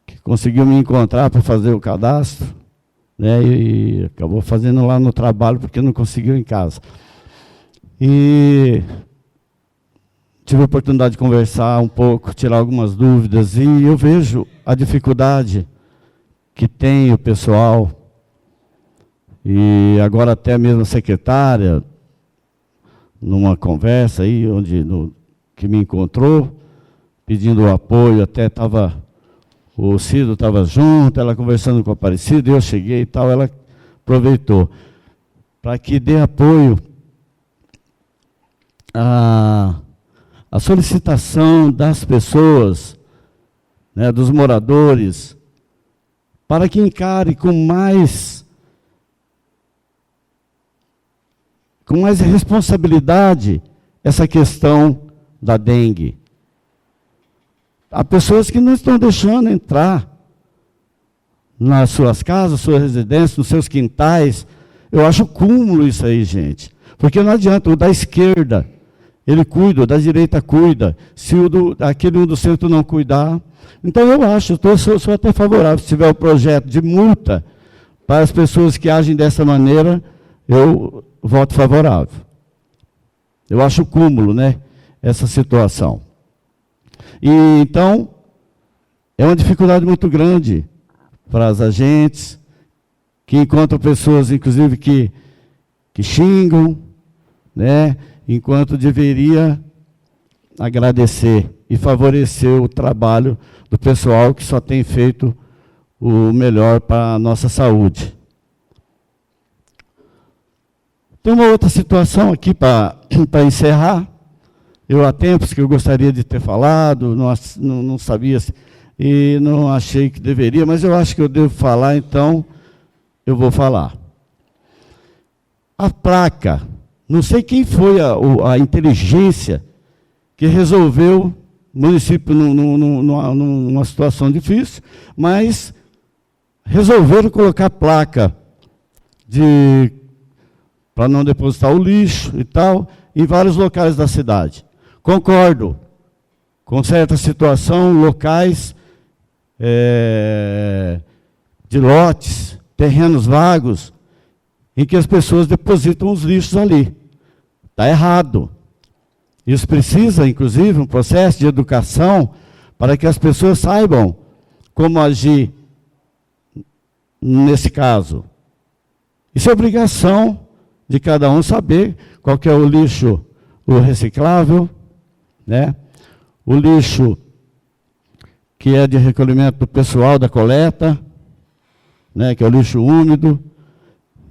G: que conseguiu me encontrar para fazer o cadastro, né? E acabou fazendo lá no trabalho, porque não conseguiu em casa. E tive a oportunidade de conversar um pouco, tirar algumas dúvidas, e eu vejo a dificuldade que tem o pessoal, e agora até mesmo a secretária, numa conversa aí, que me encontrou, pedindo o apoio, até o Cido estava junto, ela conversando com a Aparecida, eu cheguei e tal, ela aproveitou para que dê apoio à solicitação das pessoas, né, dos moradores, para que encare com mais responsabilidade essa questão da dengue. Há pessoas que não estão deixando entrar nas suas casas, suas residências, nos seus quintais. Eu acho cúmulo isso aí, gente. Porque não adianta, o da esquerda, ele cuida, o da direita cuida. Se aquele do centro não cuidar. Então eu acho, sou até favorável, se tiver o projeto de multa para as pessoas que agem dessa maneira, eu voto favorável. Eu acho cúmulo, né, essa situação. E então, é uma dificuldade muito grande para as agentes, que encontram pessoas, inclusive, que xingam, né, enquanto deveria agradecer e favorecer o trabalho do pessoal que só tem feito o melhor para a nossa saúde. Tem uma outra situação aqui para encerrar. Eu há tempos que eu gostaria de ter falado, não sabia e não achei que deveria, mas eu acho que eu devo falar, então eu vou falar. A placa, não sei quem foi a inteligência que resolveu, o município numa situação difícil, mas resolveram colocar placa para não depositar o lixo e tal, em vários locais da cidade. Concordo com certa situação, locais de lotes, terrenos vagos, em que as pessoas depositam os lixos ali. Está errado. Isso precisa, inclusive, um processo de educação para que as pessoas saibam como agir nesse caso. Isso é obrigação de cada um saber qual que é o lixo, o reciclável, né? O lixo que é de recolhimento do pessoal da coleta, né? Que é o lixo úmido,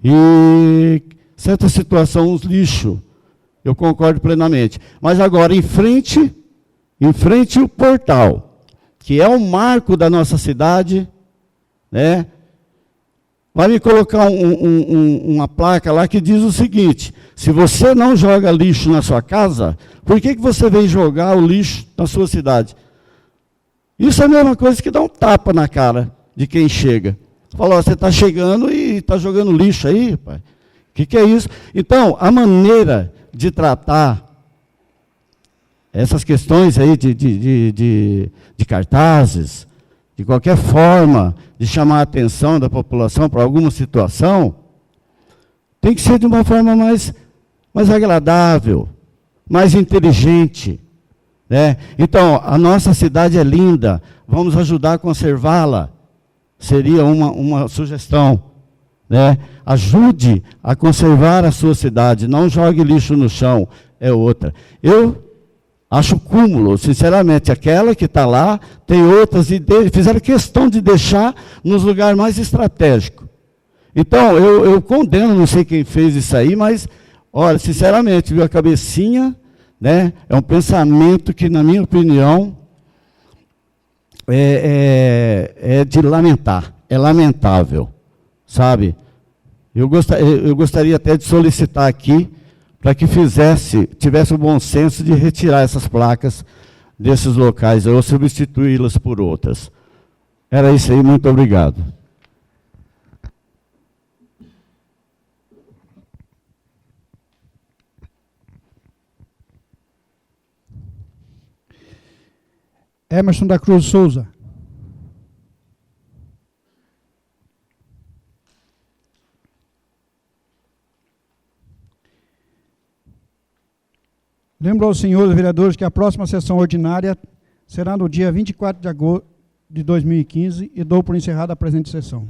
G: e certa situação, os lixos, eu concordo plenamente. Mas agora, em frente o portal, que é o marco da nossa cidade, né? Vai me colocar uma placa lá que diz o seguinte: se você não joga lixo na sua casa, por que você vem jogar o lixo na sua cidade? Isso é a mesma coisa que dar um tapa na cara de quem chega. Fala, ó, você está chegando e está jogando lixo aí, pai. O que é isso? Então, a maneira de tratar essas questões aí de cartazes, de qualquer forma de chamar a atenção da população para alguma situação, tem que ser de uma forma mais agradável, mais inteligente, né? Então, a nossa cidade é linda, vamos ajudar a conservá-la, seria uma sugestão, né? Ajude a conservar a sua cidade, não jogue lixo no chão, é outra. Eu acho cúmulo, sinceramente, aquela que está lá, tem outras ideias, fizeram questão de deixar nos lugares mais estratégicos. Então, eu condeno, não sei quem fez isso aí, mas, olha, sinceramente, viu, a cabecinha, né, é um pensamento que, na minha opinião, é de lamentar, é lamentável, sabe? Eu gostaria até de solicitar aqui, para que tivesse o bom senso de retirar essas placas desses locais, ou substituí-las por outras. Era isso aí, muito obrigado.
A: Emerson da Cruz Souza. Lembro aos senhores vereadores que a próxima sessão ordinária será no dia 24 de agosto de 2015 e dou por encerrada a presente sessão.